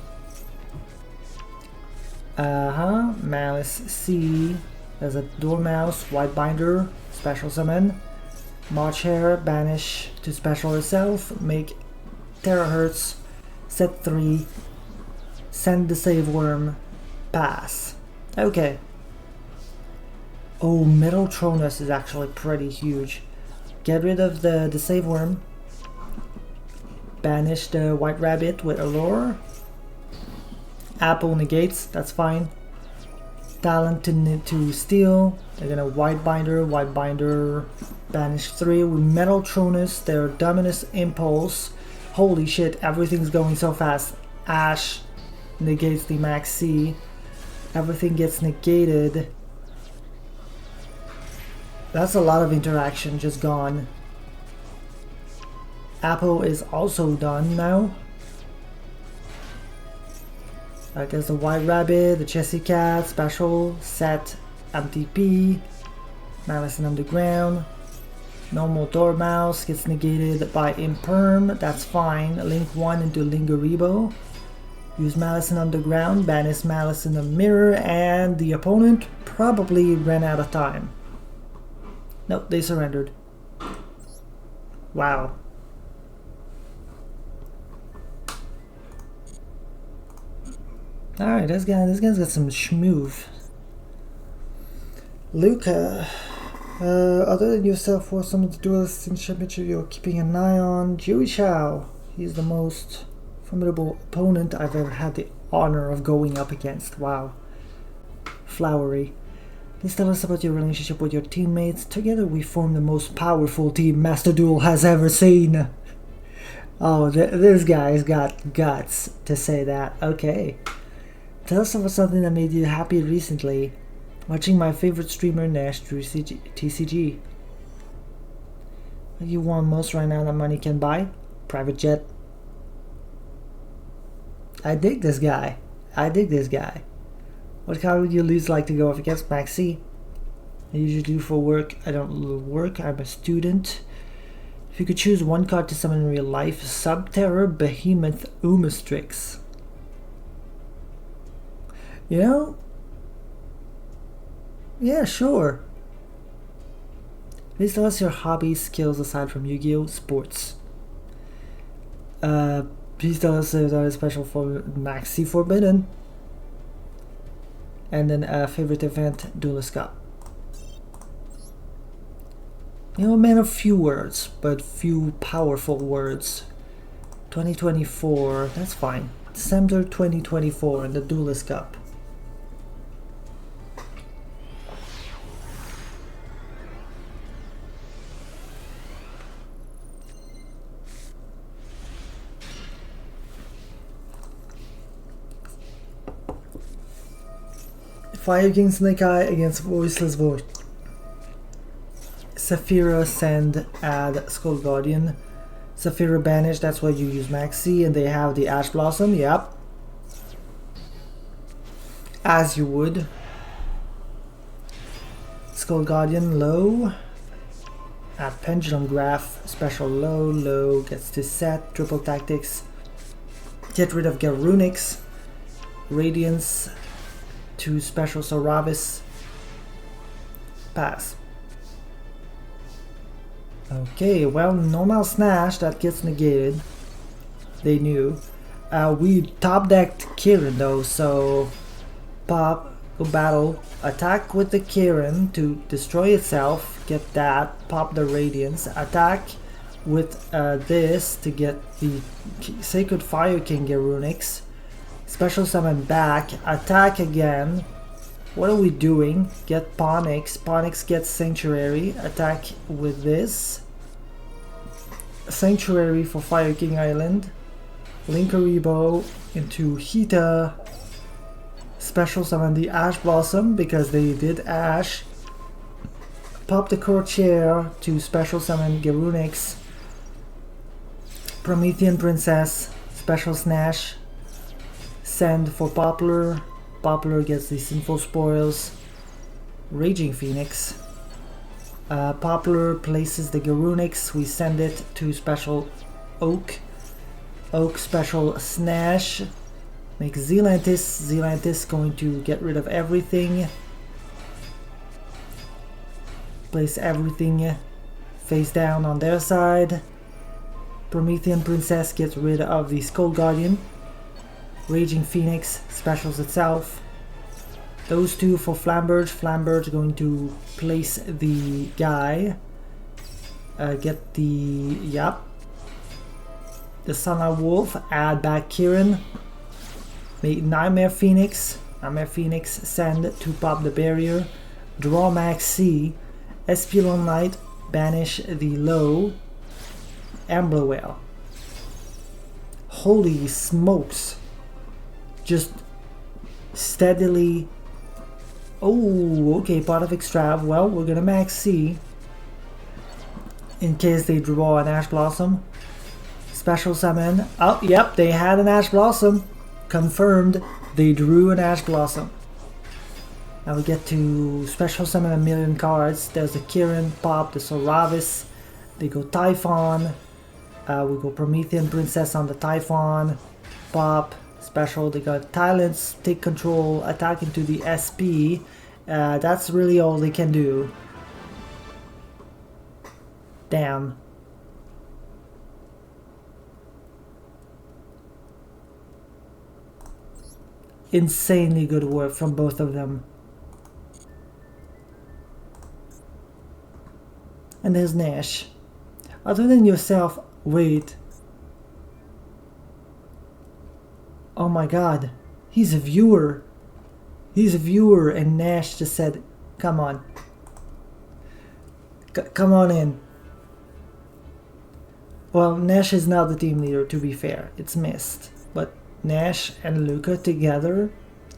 Malice C. There's a Dormouse, White Binder, special summon. March Hare, banish to special herself. Make Terahertz, set 3. Send the Save Worm, pass. Okay. Oh, Metal Tronus is actually pretty huge. Get rid of the Save Worm. Banish the White Rabbit with Allure. Apple negates, that's fine. Talent to steal. They're gonna White Binder, banish 3 with Metal Tronus, their Dominus Impulse. Holy shit, everything's going so fast. Ash negates the Max C. Everything gets negated. That's a lot of interaction just gone. Apple is also done now. There's the White Rabbit, the Chessy Cat, special, set, MTP, Malice in Underground, normal Dormouse gets negated by Imperm, that's fine, link 1 into Lingaribo, use Malice in Underground, banish Malice in the Mirror, and the opponent probably ran out of time. Nope, they surrendered. Wow. Alright, this guy's got some schmoove. Luca, other than yourself, for some of the duelists in championship you're keeping an eye on, Jiu Chao. He's the most formidable opponent I've ever had the honor of going up against. Wow. Flowery. Please tell us about your relationship with your teammates. Together we form the most powerful team Master Duel has ever seen. Oh, this guy's got guts to say that. Okay. Tell us about something that made you happy recently. Watching my favorite streamer Nash through TCG. What do you want most right now that money can buy? Private jet. I dig this guy. What card would you least like to go up against? Maxi. I usually do for work. I don't work. I'm a student. If you could choose one card to summon in real life, Subterror Behemoth Umastrix. You know? Yeah, sure. Please tell us your hobbies, skills aside from Yu-Gi-Oh! Sports. Please tell us if that is special for Maxi Forbidden. And then favorite event, Duelist Cup. You know, a man of few words, but few powerful words. 2024, that's fine. December 2024 in the Duelist Cup. Fire King Snake Eye against Voiceless Void. Saphira Send, add Skull Guardian. Saphira Banish, that's why you use Maxi, and they have the Ash Blossom, yep. As you would. Skull Guardian low. Add Pendulum Graph, special low, gets to set, triple tactics. Get rid of Garunix. Radiance. 2 special Soravis. Pass. Okay, well, normal Snash, that gets negated. They knew. We top decked Kirin though, so pop Go battle. Attack with the Kirin to destroy itself. Get that. Pop the Radiance. Attack with this to get the Sacred Fire King Garunix. Special summon back. Attack again. What are we doing? Get Ponix. Ponix gets Sanctuary. Attack with this. Sanctuary for Fire King Island. Linkaribo into Hita. Special summon the Ash Blossom because they did Ash. Pop the Courtier to special summon Garunix. Promethean Princess. Special Snash. Send for Poplar. Poplar gets the Sinful Spoils. Raging Phoenix. Poplar places the Garunix. We send it to special Oak. Oak special Snash. Make Zealantis. Zealantis going to get rid of everything. Place everything face down on their side. Promethean Princess gets rid of the Skull Guardian. Raging Phoenix specials itself. Those two for Flamberge. Flamberge going to place the guy. Get the... yep. The Sunlight Wolf. Add back Kirin. Make Nightmare Phoenix. Nightmare Phoenix send to pop the barrier. Draw Max C. Espilon Knight. Banish the low. Amblerwell. Holy smokes. Just steadily. Oh, okay, part of Extrav. Well, we're gonna Max C in case they draw an Ash Blossom. Special summon. Oh, yep, they had an Ash Blossom. Confirmed, they drew an Ash Blossom. Now we get to special summon a million cards. There's the Kirin, Pop, the Soravis. They go Typhon. We go Promethean Princess on the Typhon. Pop. Special, they got Talents, take control, attack into the SP. That's really all they can do. Damn. Insanely good work from both of them. And there's Nash. Other than yourself, wait. Oh my god, he's a viewer. He's a viewer, and Nash just said, come on. Come on in. Well, Nash is now the team leader, to be fair. It's missed. But Nash and Luca together,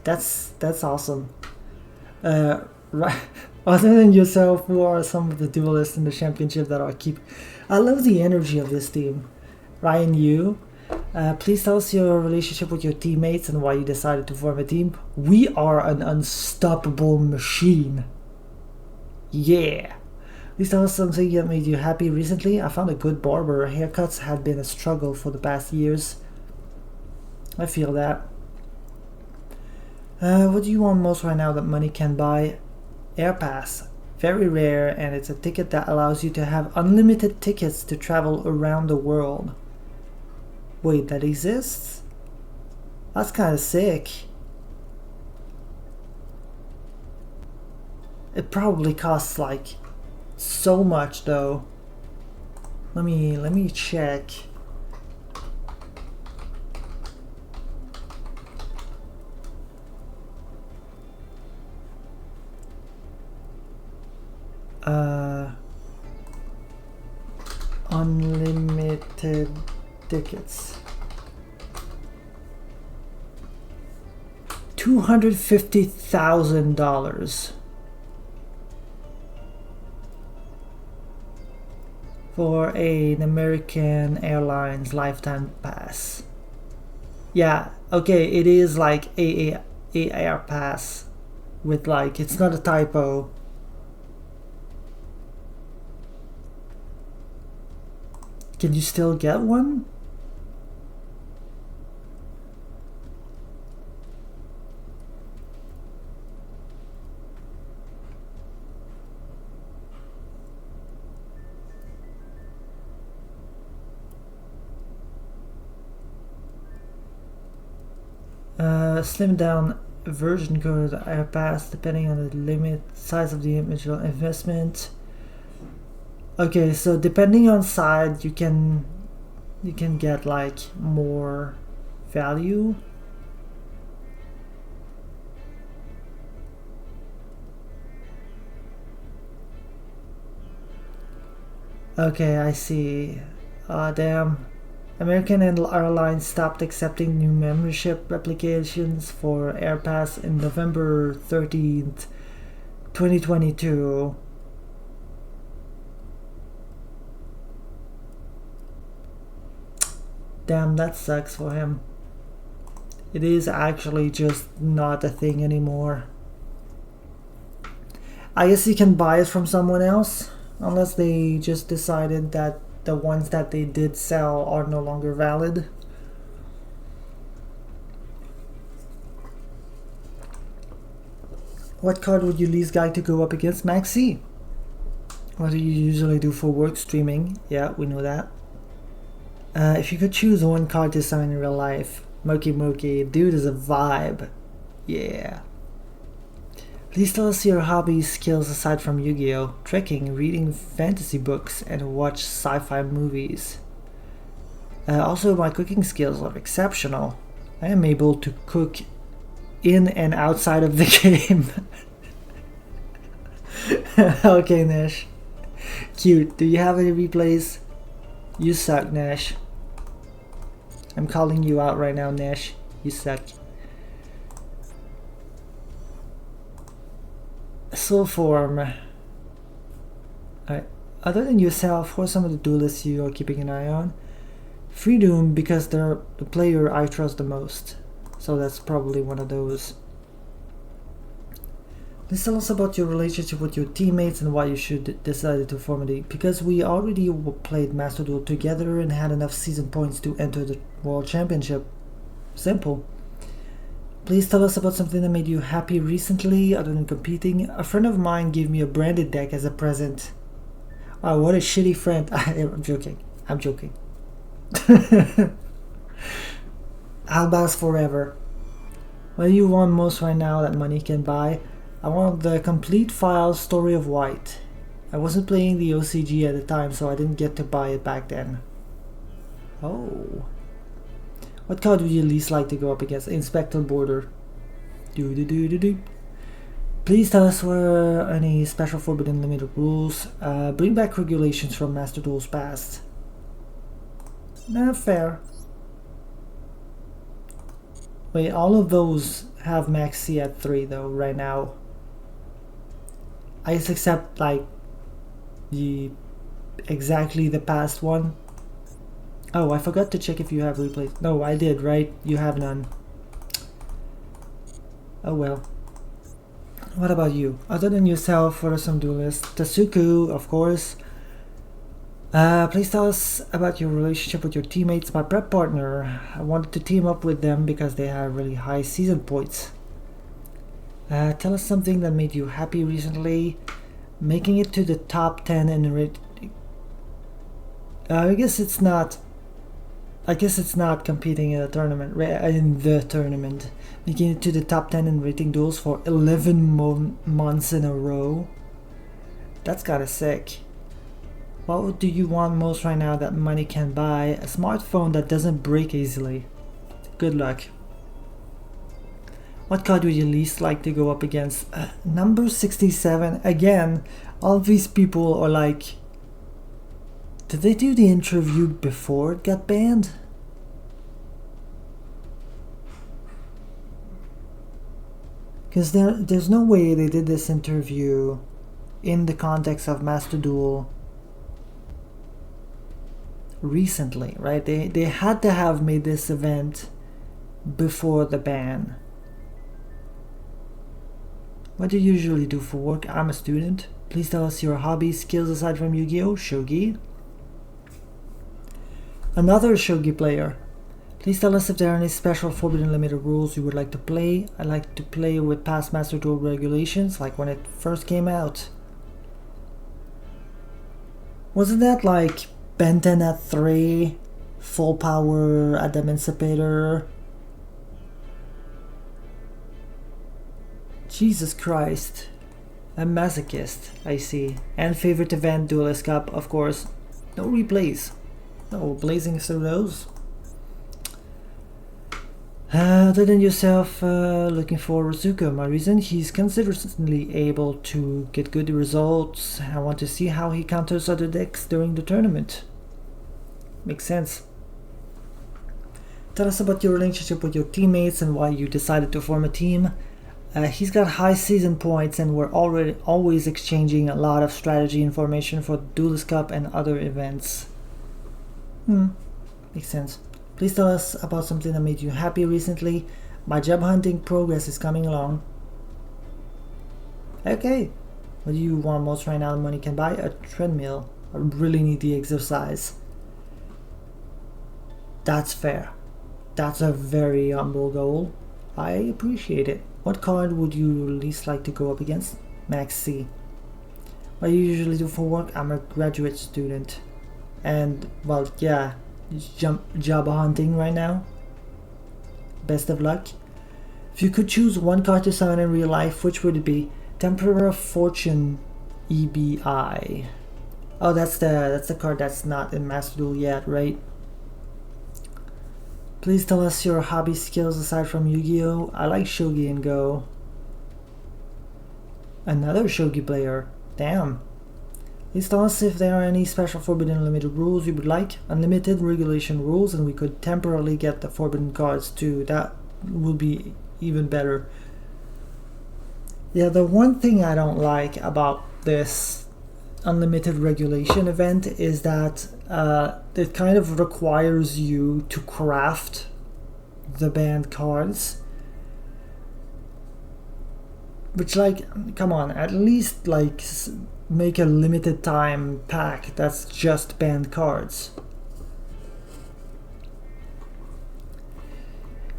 that's awesome. Right. Other than yourself, who are some of the duelists in the championship that are I love the energy of this team. Ryan, you. Please tell us your relationship with your teammates and why you decided to form a team. We are an unstoppable machine. Yeah. Please tell us something that made you happy recently. I found a good barber. Haircuts have been a struggle for the past years. I feel that. What do you want most right now that money can buy? Air Pass. Very rare, and it's a ticket that allows you to have unlimited tickets to travel around the world. Wait, that exists? That's kind of sick. It probably costs like so much though. Let me check. Unlimited tickets. $250,000 for an American Airlines lifetime pass. Yeah, okay, it is like a air pass with like, it's not a typo. Can you still get one? Slim down version code pass depending on the limit size of the initial investment. Okay, so depending on side, you can get like more value. Okay, I see. Damn. American Airlines stopped accepting new membership applications for AirPass in November 13th, 2022. Damn, that sucks for him. It is actually just not a thing anymore. I guess you can buy it from someone else, unless they just decided that the ones that they did sell are no longer valid. What card would you least like to go up against? Maxi? What do you usually do for work? Streaming. Yeah, we know that. If you could choose one card to sign in real life, Magikey, dude is a vibe. Yeah. Please tell us your hobbies, skills aside from Yu-Gi-Oh! Trekking, reading fantasy books, and watch sci-fi movies. Also, my cooking skills are exceptional. I am able to cook in and outside of the game. Okay, Nash. Cute. Do you have any replays? You suck, Nash. I'm calling you out right now, Nash. You suck. Soul form. Alright. Other than yourself, who are some of the duelists you are keeping an eye on? Freedom, because they're the player I trust the most. So that's probably one of those. Please tell us about your relationship with your teammates and why you should decide to form a league. Because we already played Master Duel together and had enough season points to enter the World Championship. Simple. Please tell us about something that made you happy recently other than competing. A friend of mine gave me a branded deck as a present. Oh, what a shitty friend. I'm joking. I'm joking. Albas forever. What do you want most right now that money can buy? I want the complete file Story of White. I wasn't playing the OCG at the time, so I didn't get to buy it back then. Oh. What card would you least like to go up against? Inspector Border. Please tell us were any special forbidden limited rules. Bring back regulations from Master Duel's past. Not fair. Wait, all of those have max C at 3 though, right now. I just accept like exactly the past one. Oh, I forgot to check if you have replays. No, I did, right? You have none. Oh well. What about you? Other than yourself, what are some duelists? Tasuku, of course. Please tell us about your relationship with your teammates. My prep partner, I wanted to team up with them because they have really high season points. Tell us something that made you happy recently. Making it to the top 10 in I guess it's not competing in a tournament, in the tournament. Making it to the top 10 in rating duels for 11 months in a row. That's kinda sick. What do you want most right now that money can buy? A smartphone that doesn't break easily. Good luck. What card would you least like to go up against? Number 67. Again, all these people are like... Did they do the interview before it got banned? Because there's no way they did this interview in the context of Master Duel recently, right? They had to have made this event before the ban. What do you usually do for work? I'm a student. Please tell us your hobbies, skills aside from Yu-Gi-Oh! Shogi. Another Shogi player. Please tell us if there are any special forbidden limited rules you would like to play. I like to play with past Master Duel regulations, like when it first came out. Wasn't that like Benten at 3, full power at the Emancipator? Jesus Christ. A masochist, I see. And favorite event, Duelist Cup, of course. No replays. No blazing through those. Other than yourself, looking for Ryzeal. My reason, he's consistently able to get good results. I want to see how he counters other decks during the tournament. Makes sense. Tell us about your relationship with your teammates and why you decided to form a team. He's got high season points and we're always exchanging a lot of strategy information for Duelist Cup and other events. Makes sense. Please tell us about something that made you happy recently. My job hunting progress is coming along. Okay. What do you want most right now? Money can buy? A treadmill. I really need the exercise. That's fair. That's a very humble goal. I appreciate it. What card would you least like to go up against? Max C. What do you usually do for work? I'm a graduate student. And, well, yeah, job hunting right now. Best of luck. If you could choose one card to summon in real life, which would it be? Temporary of Fortune EBI. Oh, that's the card that's not in Master Duel yet, right? Please tell us your hobby skills aside from Yu-Gi-Oh! I like Shogi and Go. Another Shogi player. Damn. Please tell us if there are any special forbidden unlimited rules you would like. Unlimited regulation rules, and we could temporarily get the forbidden cards too. That would be even better. Yeah, the one thing I don't like about this unlimited regulation event is that it kind of requires you to craft the banned cards, which, like, come on, at least like make a limited time pack that's just banned cards.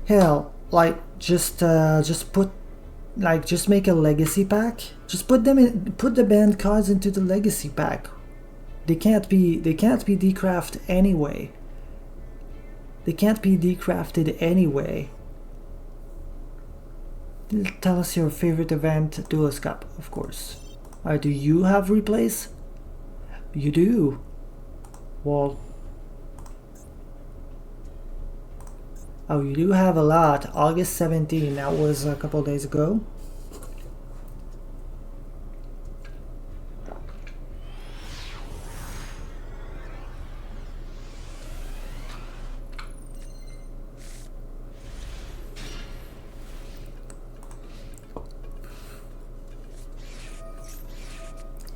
Hell, like just make a legacy pack. Just put the banned cards into the legacy pack. They can't be decrafted anyway. They can't be decrafted anyway. Tell us your favorite event, Duelist Cup, of course. Do you have replays? You do. Well, oh, you do have a lot. August 17, that was a couple days ago.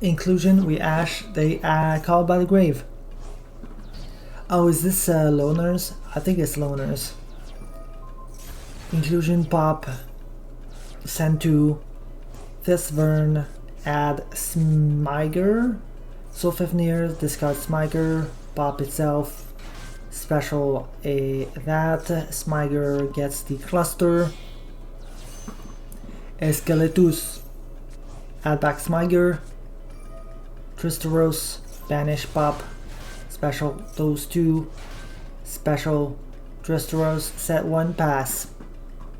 Inclusion, we ash, they called by the grave. Oh, is this loners? I think it's loners. Inclusion, pop, send to Thisvern, add Smiger, Sulfifnir, discard Smiger, pop itself, special that, Smiger gets the cluster, Esqueletus, add back Smiger, Tristeros, banish pop, special those two, special Tristeros, set one, pass.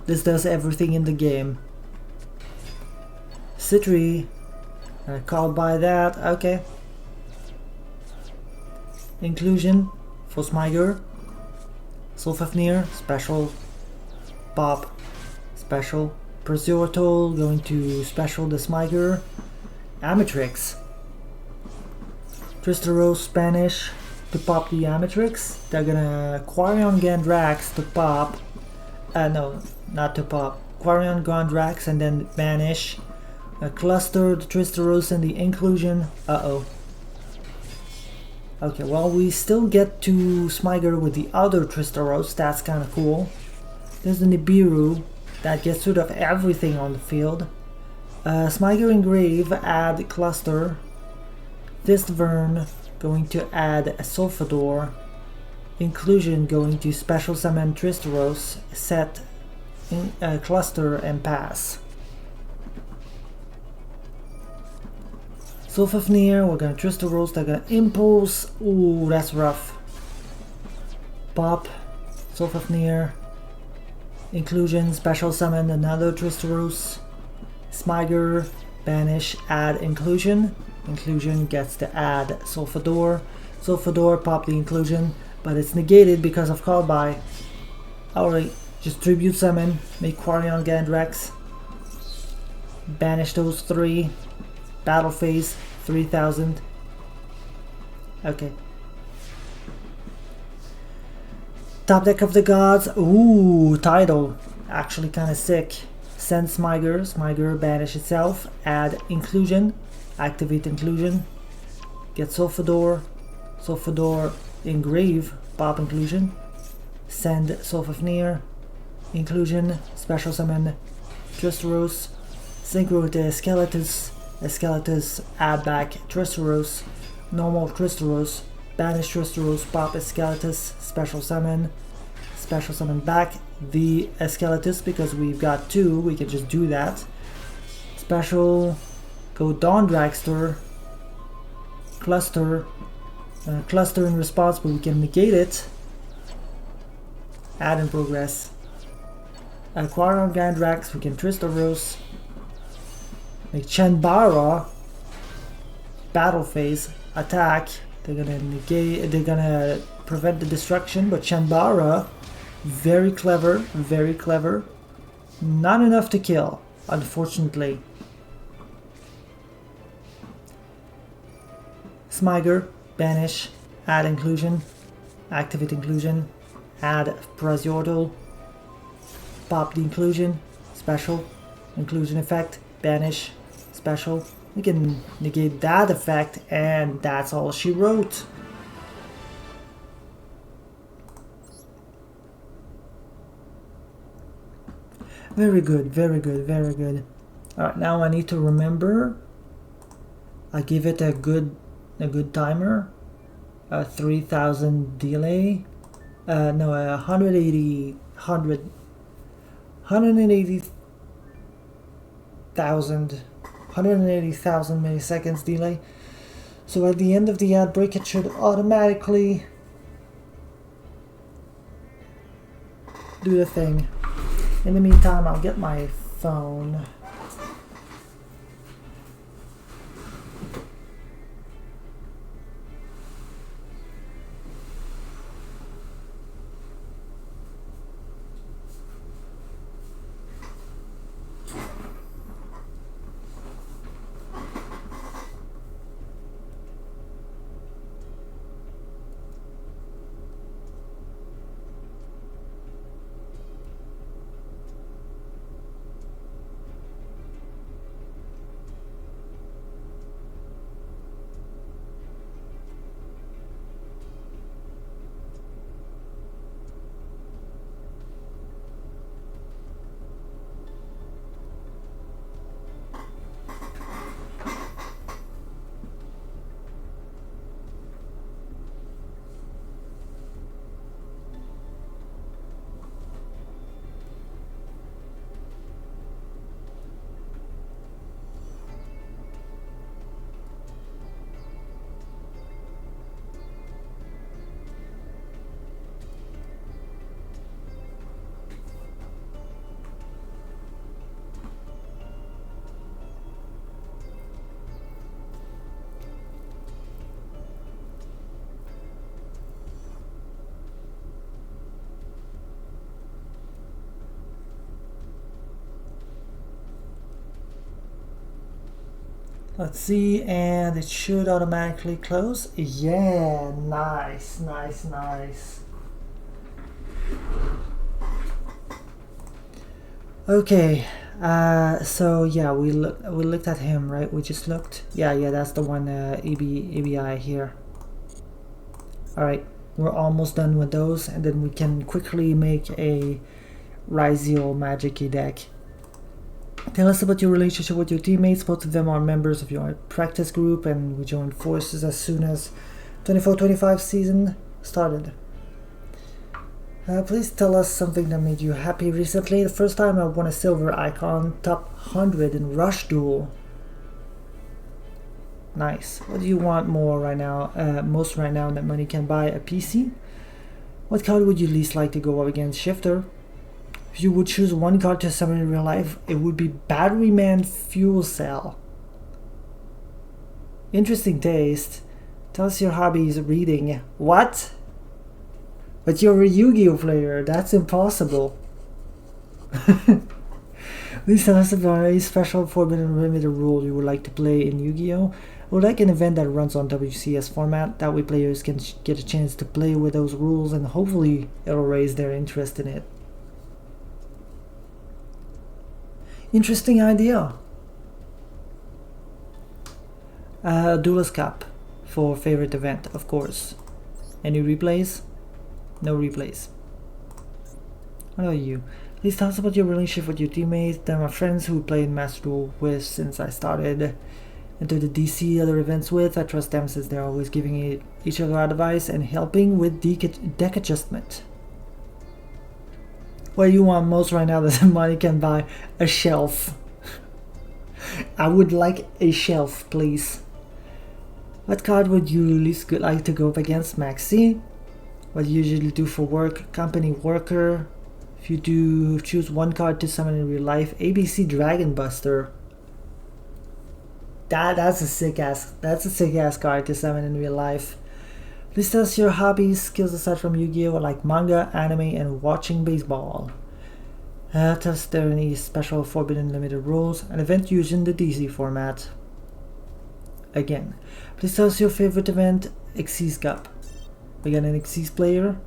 This does everything in the game. Citri, called by that, okay. Inclusion, for Smiger, Sulfifnir, special, pop, special, Perseortol, going to special the Smiger, Amatrix, Tristeros, Spanish, to pop the Amatrix. They're gonna Quarion Gandrax to pop, no, not to pop, Quarion Gandrax and then banish, cluster the Tristeros and the Inclusion, Okay, well, we still get to Smiger with the other Tristeros, that's kinda cool. There's the Nibiru, that gets rid of everything on the field. Smiger Engrave, add cluster. Thisvern going to add a Sulfador. Inclusion going to special summon Tristeros, set cluster and pass. Sulfifnir, we're gonna Tristeros, they're gonna impulse. Ooh, that's rough. Pop, Sulfifnir, Inclusion, special summon another Tristeros, Smiger, banish, add inclusion. Inclusion gets to add Sulfador. Sulfador, pop the inclusion, but it's negated because of call by. Alright, just tribute summon, make Quarion Gandrex. Banish those 3. Battle phase, 3000. Okay. Top deck of the gods. Ooh, title. Actually kind of sick. Send Smiger. Smiger banish itself. Add inclusion. Activate inclusion. Get Sulfador. Sulfador engrave. Pop inclusion. Send Sulfafnir. Inclusion. Special summon Tristeros. Synchro with the Skeletus. Skeletus add back Tristeros. Normal Tristeros. Banish Tristeros, pop Skeletus, special summon back the Skeletus because we've got 2, we can just do that. Special, go Dawn Dragster, cluster in response, but we can negate it. Add in progress. Quarion Gandrax, we can Tristeros, make Chenbara, battle phase, attack. They're gonna negate, they're gonna prevent the destruction, but Chenbara, very clever, not enough to kill, unfortunately. Smiger, banish, add inclusion, activate inclusion, add Praziordal, pop the inclusion, special, inclusion effect, banish, special. We can negate that effect, and that's all she wrote. Very good, very good, very good. Alright, now I need to remember. I give it a good timer. 3000 delay. No, 180,000 milliseconds delay. So at the end of the ad break, it should automatically do the thing. In the meantime, I'll get my phone. Let's see, and it should automatically close. Yeah, nice. Okay, so yeah, we looked at him, right? We just looked. Yeah, that's the one. ABI here. All right, we're almost done with those, and then we can quickly make a Ryzeal Magikey deck. Tell us about your relationship with your teammates. Both of them are members of your practice group, and we joined forces as soon as 24-25 season started. Please tell us something that made you happy recently. The first time I won a silver icon, top 100 in Rush Duel. Nice. What do you want more right now? Most right now that money can buy? A PC? What card would you least like to go up against? Shifter? If you would choose one card to summon in real life, it would be Batteryman Fuel Cell. Interesting taste. Tell us your hobbies. Reading. What? But you're a Yu-Gi-Oh player. That's impossible. Please tell us about a special forbidden limited rule you would like to play in Yu-Gi-Oh! I would like an event that runs on WCS format. That way players can get a chance to play with those rules and hopefully it'll raise their interest in it. Interesting idea. Duelist Cup for favorite event, of course. Any replays? No replays. What about you? Please tell us about your relationship with your teammates. They're my friends who played Master Duel with since I started into the DC other events with. I trust them since they're always giving each other advice and helping with deck adjustment. What you want most right now that money can buy? A shelf. I would like a shelf, please. What card would you least like to go up against? Maxi. What do you usually do for work? Company worker. If you do choose one card to summon in real life, ABC Dragon Buster. That's a sick ass card to summon in real life. Please tell us your hobbies, skills aside from Yu-Gi-Oh! Like manga, anime, and watching baseball. Tell us if there are any special forbidden limited rules. An event using the DC format. Again, please tell us your favorite event. Xyz Cup. We got an Xyz player.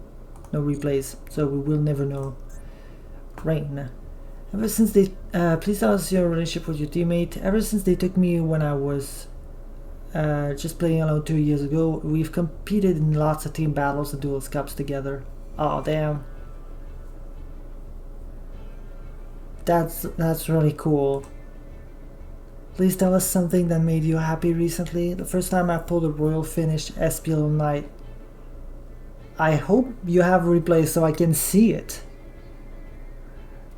No replays, so we will never know. Rain. Ever since they please tell us your relationship with your teammate. Ever since they took me when I was just playing alone 2 years ago, we've competed in lots of team battles and duelist cups together. Oh damn. That's really cool. Please tell us something that made you happy recently. The first time I pulled a royal finish SPL Knight. I hope you have a replay so I can see it.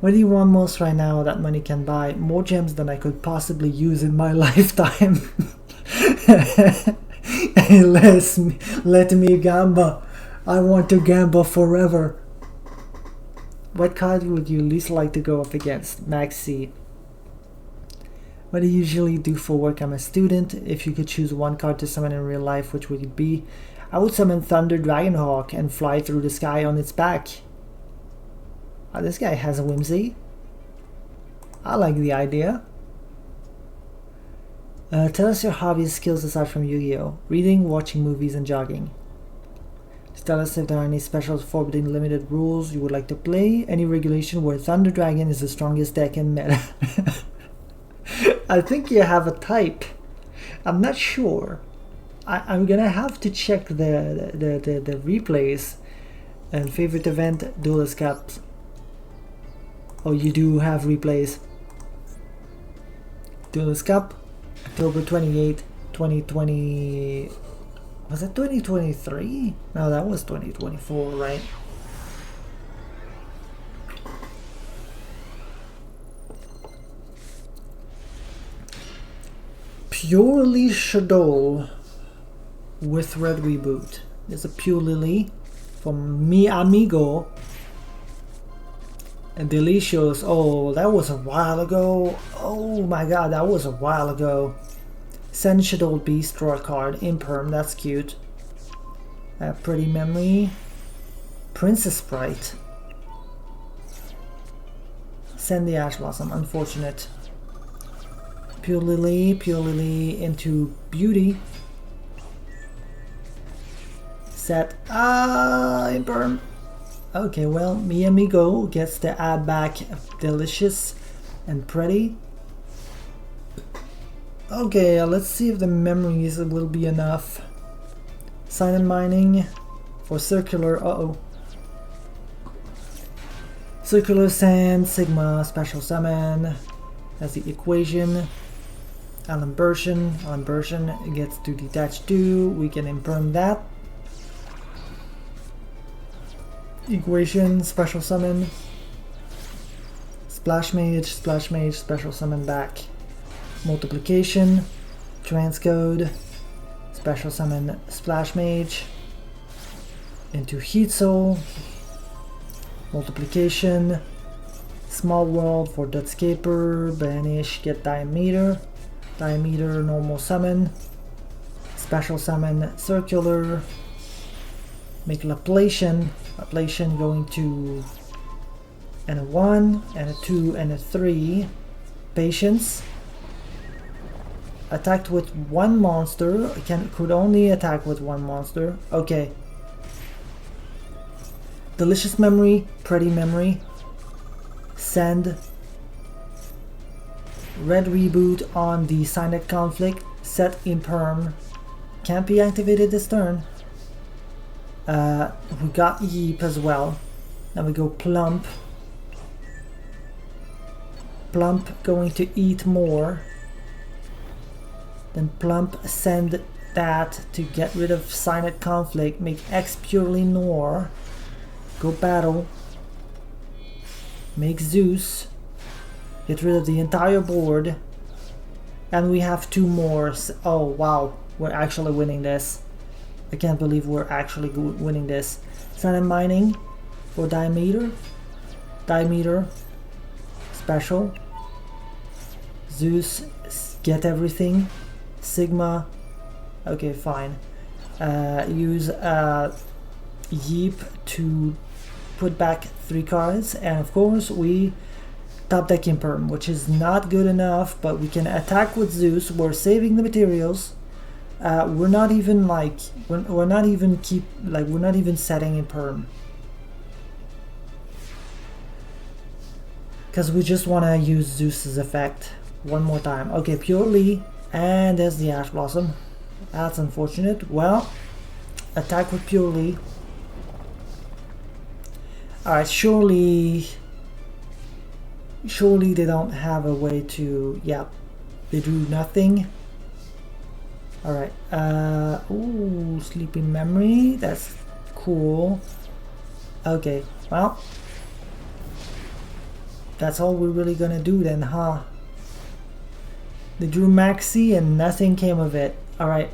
What do you want most right now that money can buy? More gems than I could possibly use in my lifetime. Let me gamble. I want to gamble forever. What card would you least like to go up against? Maxi. What do you usually do for work? I'm a student. If you could choose one card to summon in real life, which would it be? I would summon Thunder Dragonhawk and fly through the sky on its back. Oh, this guy has a whimsy. I like the idea. Tell us your hobbies, skills aside from Yu-Gi-Oh! Reading, watching movies, and jogging. Just tell us if there are any special forbidden limited rules you would like to play. Any regulation where Thunder Dragon is the strongest deck in meta. I think you have a type. I'm not sure. I'm gonna have to check the replays. And favorite event, Duelist Cups. Oh, you do have replays. Duelist Cup, October 28, 2020. Was it 2023? No, that was 2024, right? Purely Shadow with Red Reboot. There's a Pure Lily from Mi Amigo. And Delicious. Oh, that was a while ago. Oh my god, that was a while ago. Send Shadow Beast, draw a card. Imperm, that's cute. Pretty Memory. Princess Sprite. Send the Ash Blossom, unfortunate. Pure Lily into Beauty. Set. Imperm. Okay, well, Mi Amigo gets to add back Delicious and Pretty. Okay, let's see if the memories will be enough. Silent Mining for Circular. Circular Sand, Sigma, Special Summon. That's the equation. Alan Bershon gets to detach 2. We can imperm that. Equation, Special Summon. Splash Mage, Special Summon back. Multiplication, Transcode, Special Summon Splash Mage. Into Heat Soul. Multiplication. Small World for Deathscaper, banish, get Diameter. Diameter, normal summon. Special summon, Circular. Make Laplation. Laplation going to and a 1, and a 2, and a 3. Patience. Attacked with one monster. Could only attack with one monster. Okay. Delicious Memory, Pretty Memory. Send. Red Reboot on the Signet Conflict. Set Imperm. Can't be activated this turn. We got Yeep as well. Then we go Plump. Plump going to eat more. Then Plump send that to get rid of Signet Conflict. Make X purely Nor. Go battle. Make Zeus. Get rid of the entire board. And we have 2 more. Oh wow, we're actually winning this. I can't believe we're actually winning this. Sun and Mining for Diameter. Diameter. Special. Zeus, get everything. Sigma. Okay, fine. Use Yeep to put back 3 cards. And of course we top deck Imperm, which is not good enough, but we can attack with Zeus. We're saving the materials. We're not even like we're not even setting Imperm, because we just want to use Zeus's effect one more time. Okay, purely, and there's the Ash Blossom. That's unfortunate. Well, attack with purely. Alright, surely they don't have a way to, yeah, they do nothing. Alright, ooh, Sleeping Memory, that's cool. Okay, well, that's all we're really gonna do then, huh? They drew Maxi and nothing came of it. Alright,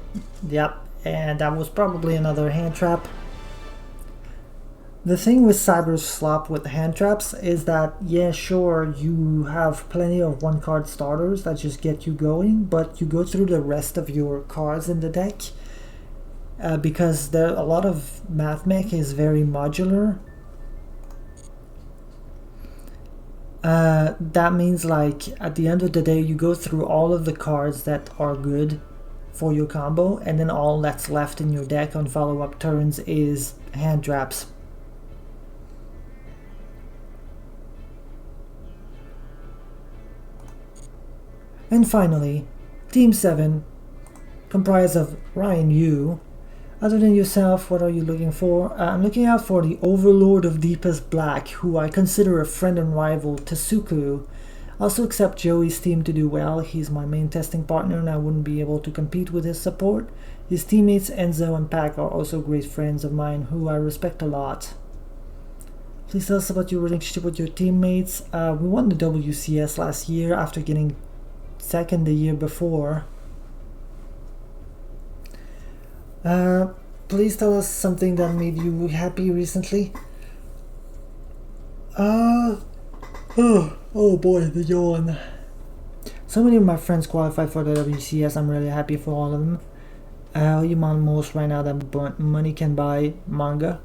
yep, and that was probably another hand trap. The thing with Cyber's Slop with hand traps is that, yeah, sure, you have plenty of 1-card starters that just get you going, but you go through the rest of your cards in the deck because there a lot of Math Mech is very modular. That means, like, at the end of the day, you go through all of the cards that are good for your combo, and then all that's left in your deck on follow-up turns is hand traps. And finally, Team 7, comprised of Ryan Yu. Other than yourself, what are you looking for? I'm looking out for the Overlord of Deepest Black, who I consider a friend and rival, Tsuku. I also accept Joey's team to do well. He's my main testing partner and I wouldn't be able to compete with his support. His teammates Enzo and Pac are also great friends of mine who I respect a lot. Please tell us about your relationship with your teammates. We won the WCS last year after getting second the year before. Please tell us something that made you happy recently. Oh boy, the yawn. So many of my friends qualified for the WCS. I'm really happy for all of them. You want most right now that money can buy? Manga.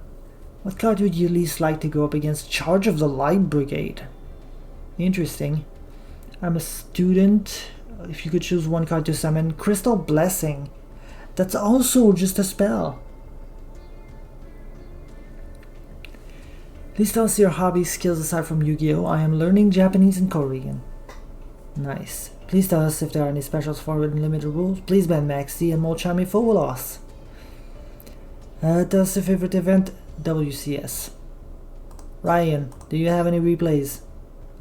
What card would you least like to go up against? Charge of the Light Brigade. Interesting. I'm a student. If you could choose 1 card to summon, Crystal Blessing. That's also just a spell. Please tell us your hobbies, skills aside from Yu-Gi-Oh! I am learning Japanese and Korean. Nice. Please tell us if there are any specials for limited rules. Please ban Maxi and Molchami for loss. Tell us your favorite event. WCS. Ryan, do you have any replays?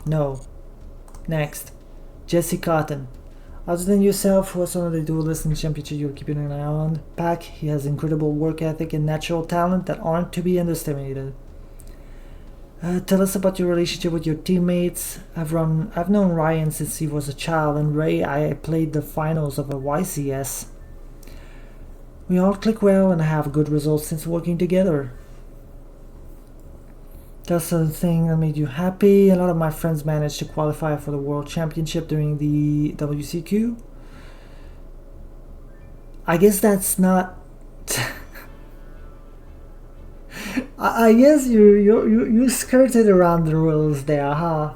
No. Next. Jesse Cotton. Other than yourself, who are some of the duelists in the championship you're keeping an eye on? Pac, he has incredible work ethic and natural talent that aren't to be underestimated. Tell us about your relationship with your teammates. I've known Ryan since he was a child, and Ray, I played the finals of a YCS. We all click well and have good results since working together. That's the thing that made you happy. A lot of my friends managed to qualify for the World Championship during the WCQ. I guess that's not... I guess you skirted around the rules there, huh?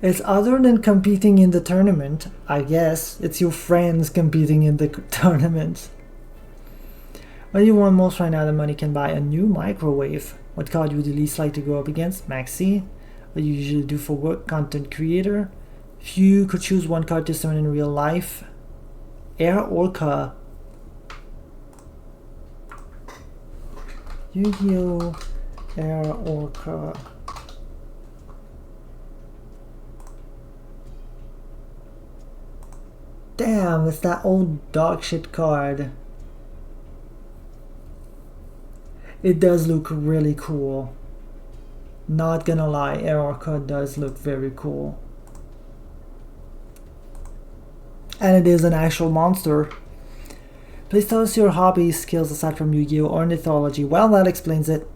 It's other than competing in the tournament, I guess. It's your friends competing in the tournament. What do you want most right now? The money can buy a new microwave. What card would you least like to go up against? Maxi. What do you usually do for work? Content creator. If you could choose one card to summon in real life. Air Orca. Yu-Gi-Oh! Air Orca. Damn, it's that old dog shit card. It does look really cool. Not gonna lie, Air Orca does look very cool. And it is an actual monster. Please tell us your hobbies, skills aside from Yu-Gi-Oh! Ornithology. Well, that explains it.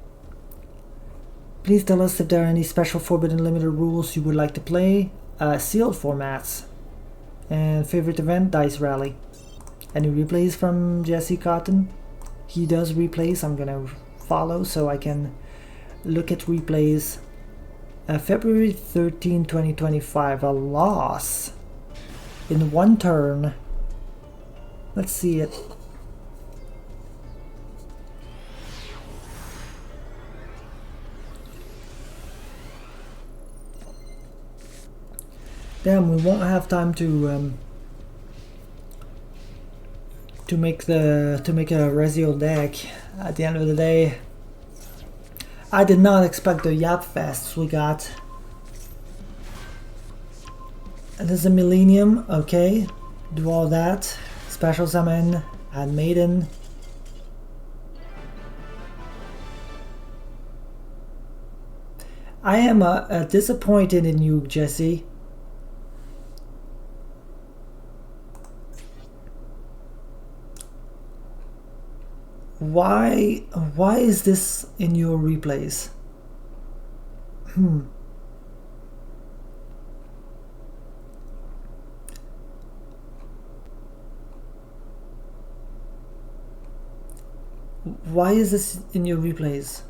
Please tell us if there are any special Forbidden Limited rules you would like to play. Sealed formats. And favorite event, Dice Rally. Any replays from Jesse Cotton? He does replays. I'm gonna follow so I can look at replays. February 13, 2025. A loss in one turn. Let's see it. Damn, we won't have time to make a Ryzeal deck. At the end of the day, I did not expect the Yap Fests we got. And there's a Millennium, okay. Do all that. Special Summon, add Maiden. I am disappointed in you, Jesse. Why is this in your replays? Why is this in your replays?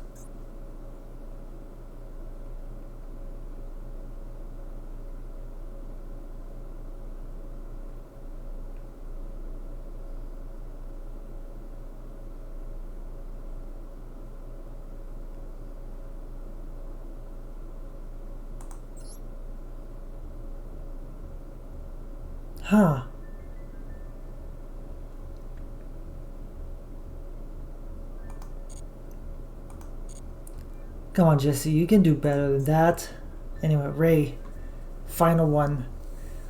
Huh. Come on, Jesse, you can do better than that. Anyway, Ray, final one.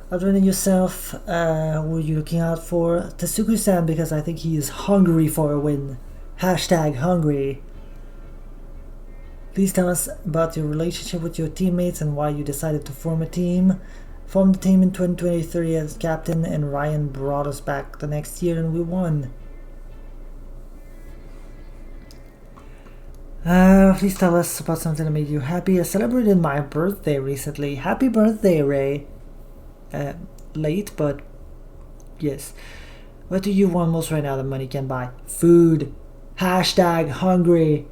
Other than yourself, who are you looking out for? Tasuku-san, because I think he is hungry for a win. Hashtag hungry. Please tell us about your relationship with your teammates and why you decided to form a team. Formed the team in 2023 as captain, and Ryan brought us back the next year and we won. Please tell us about something that made you happy. I celebrated my birthday recently. Happy birthday, Ray. Late, but yes. What do you want most right now that money can buy? Food. Hashtag hungry.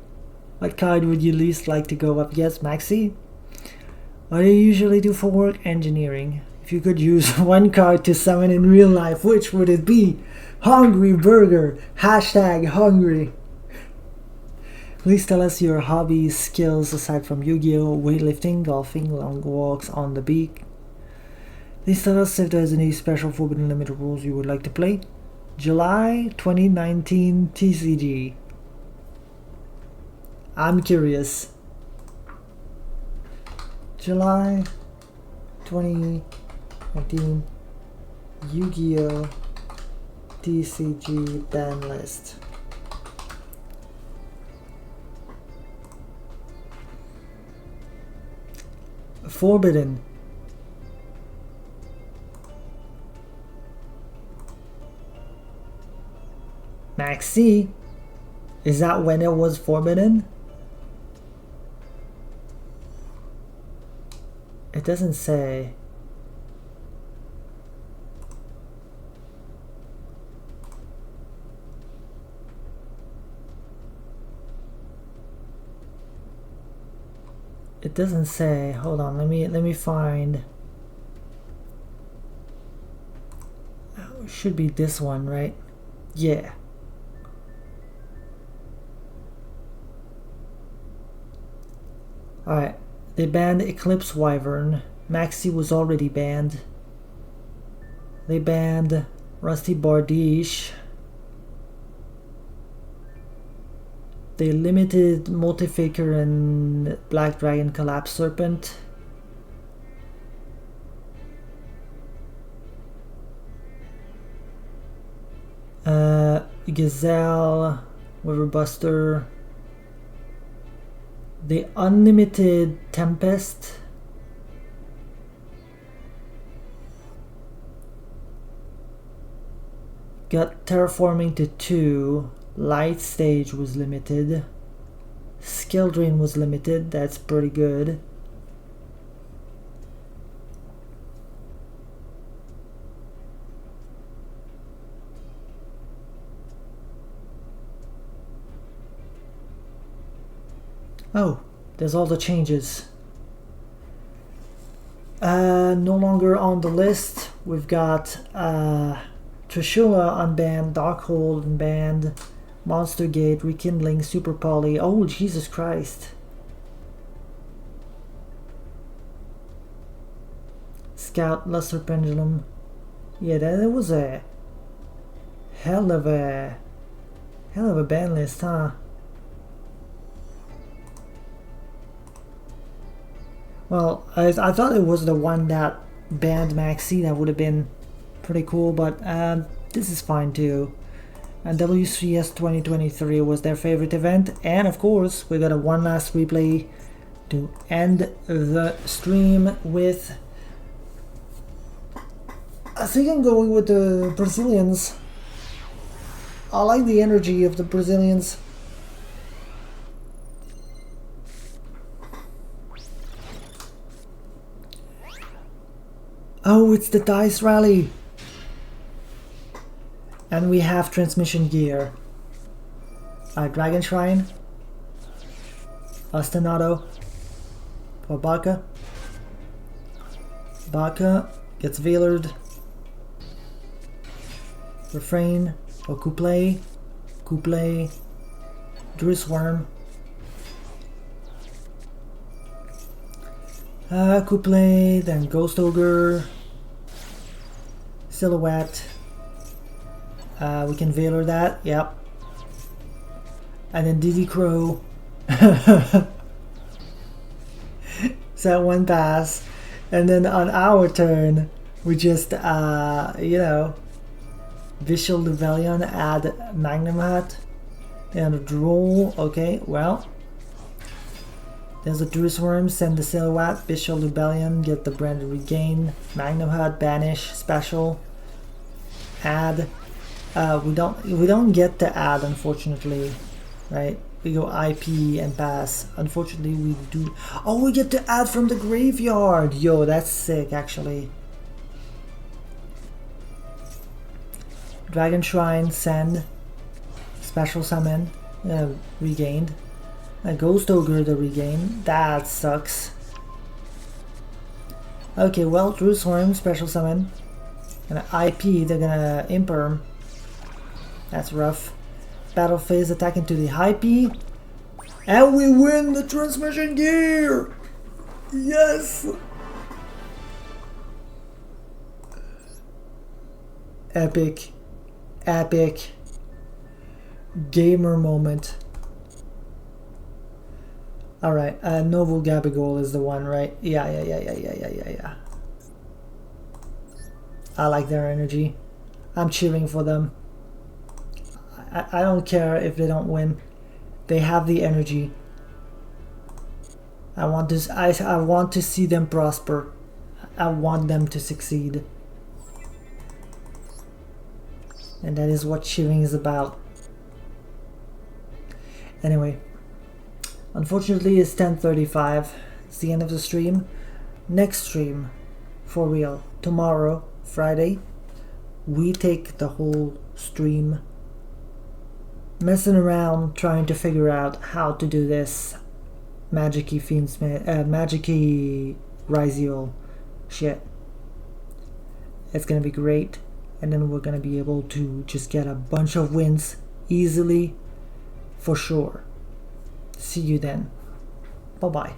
What card would you least like to go up against, Maxi? What do you usually do for work? Engineering. If you could use one card to summon in real life, which would it be? Hungry Burger. Hashtag hungry. Please tell us your hobbies, skills aside from Yu-Gi-Oh!, weightlifting, golfing, long walks on the beach. Please tell us if there's any special Forbidden Limited rules you would like to play. July 2019 TCG. I'm curious. July 2019 Yu-Gi-Oh! TCG ban list. Forbidden. Maxi, is that when it was forbidden? It doesn't say. It doesn't say. Hold on, let me find. Oh, it should be this one, right? Yeah. Alright. They banned Eclipse Wyvern. Maxi was already banned. They banned Rusty Bardiche. They limited Multifaker and Black Dragon Collapse Serpent. Gazelle, Riverbuster. The unlimited Tempest. Got Terraforming to 2. Light Stage was limited. Skill Drain was limited. That's pretty good. Oh, there's all the changes. No longer on the list. We've got Trishula unbanned, Darkhold unbanned, Monster Gate, Rekindling, Super Poly. Oh, Jesus Christ. Scout, Luster Pendulum. Yeah, that was a hell of a ban list, huh? Well, I thought it was the one that banned Maxi. That would have been pretty cool, but this is fine too. And W3S 2023 was their favorite event, and of course we got a one last replay to end the stream with. I think I'm going with the Brazilians. I like the energy of the Brazilians. Oh, it's the Dice Rally! And we have transmission gear. Dragon Shrine. Ostinato. For Baka. Baka gets Veilered. Refrain. For Couplay. Couplay. Druid Worm. Couplay, then Ghost Ogre. Silhouette. We can Veiler that, yep. And then Diddy Crow. So one pass. And then on our turn, we just, you know, Visual Rebellion, add Magnum Hat. And a Droll, okay, well. There's a Druid Worm, send the Silhouette, Visual Rebellion, get the Branded Regain, Magnum Hut, Banish, Special, add. We don't get the add, unfortunately, right? We go IP and pass. Unfortunately, we do. Oh, we get to add from the graveyard. Yo, that's sick, actually. Dragon Shrine, send, Special Summon, regained. A Ghost Ogre to regain. That sucks. Okay, well, Druid Swarm, Special Summon. And IP, they're gonna Imperm. That's rough. Battle Phase, attack into the IP. And we win the Transmission Gear! Yes! Epic. Epic. Gamer moment. Alright, Noble Gabigol is the one, right? Yeah. I like their energy. I'm cheering for them. I don't care if they don't win. They have the energy. I want to see them prosper. I want them to succeed. And that is what cheering is about. Anyway. Unfortunately, it's 10:35. It's the end of the stream. next stream, for real, tomorrow, Friday, we take the whole stream messing around trying to figure out how to do this Magikey Ryzeal shit. It's gonna be great, and then we're gonna be able to just get a bunch of wins easily, for sure. See you then. Bye bye.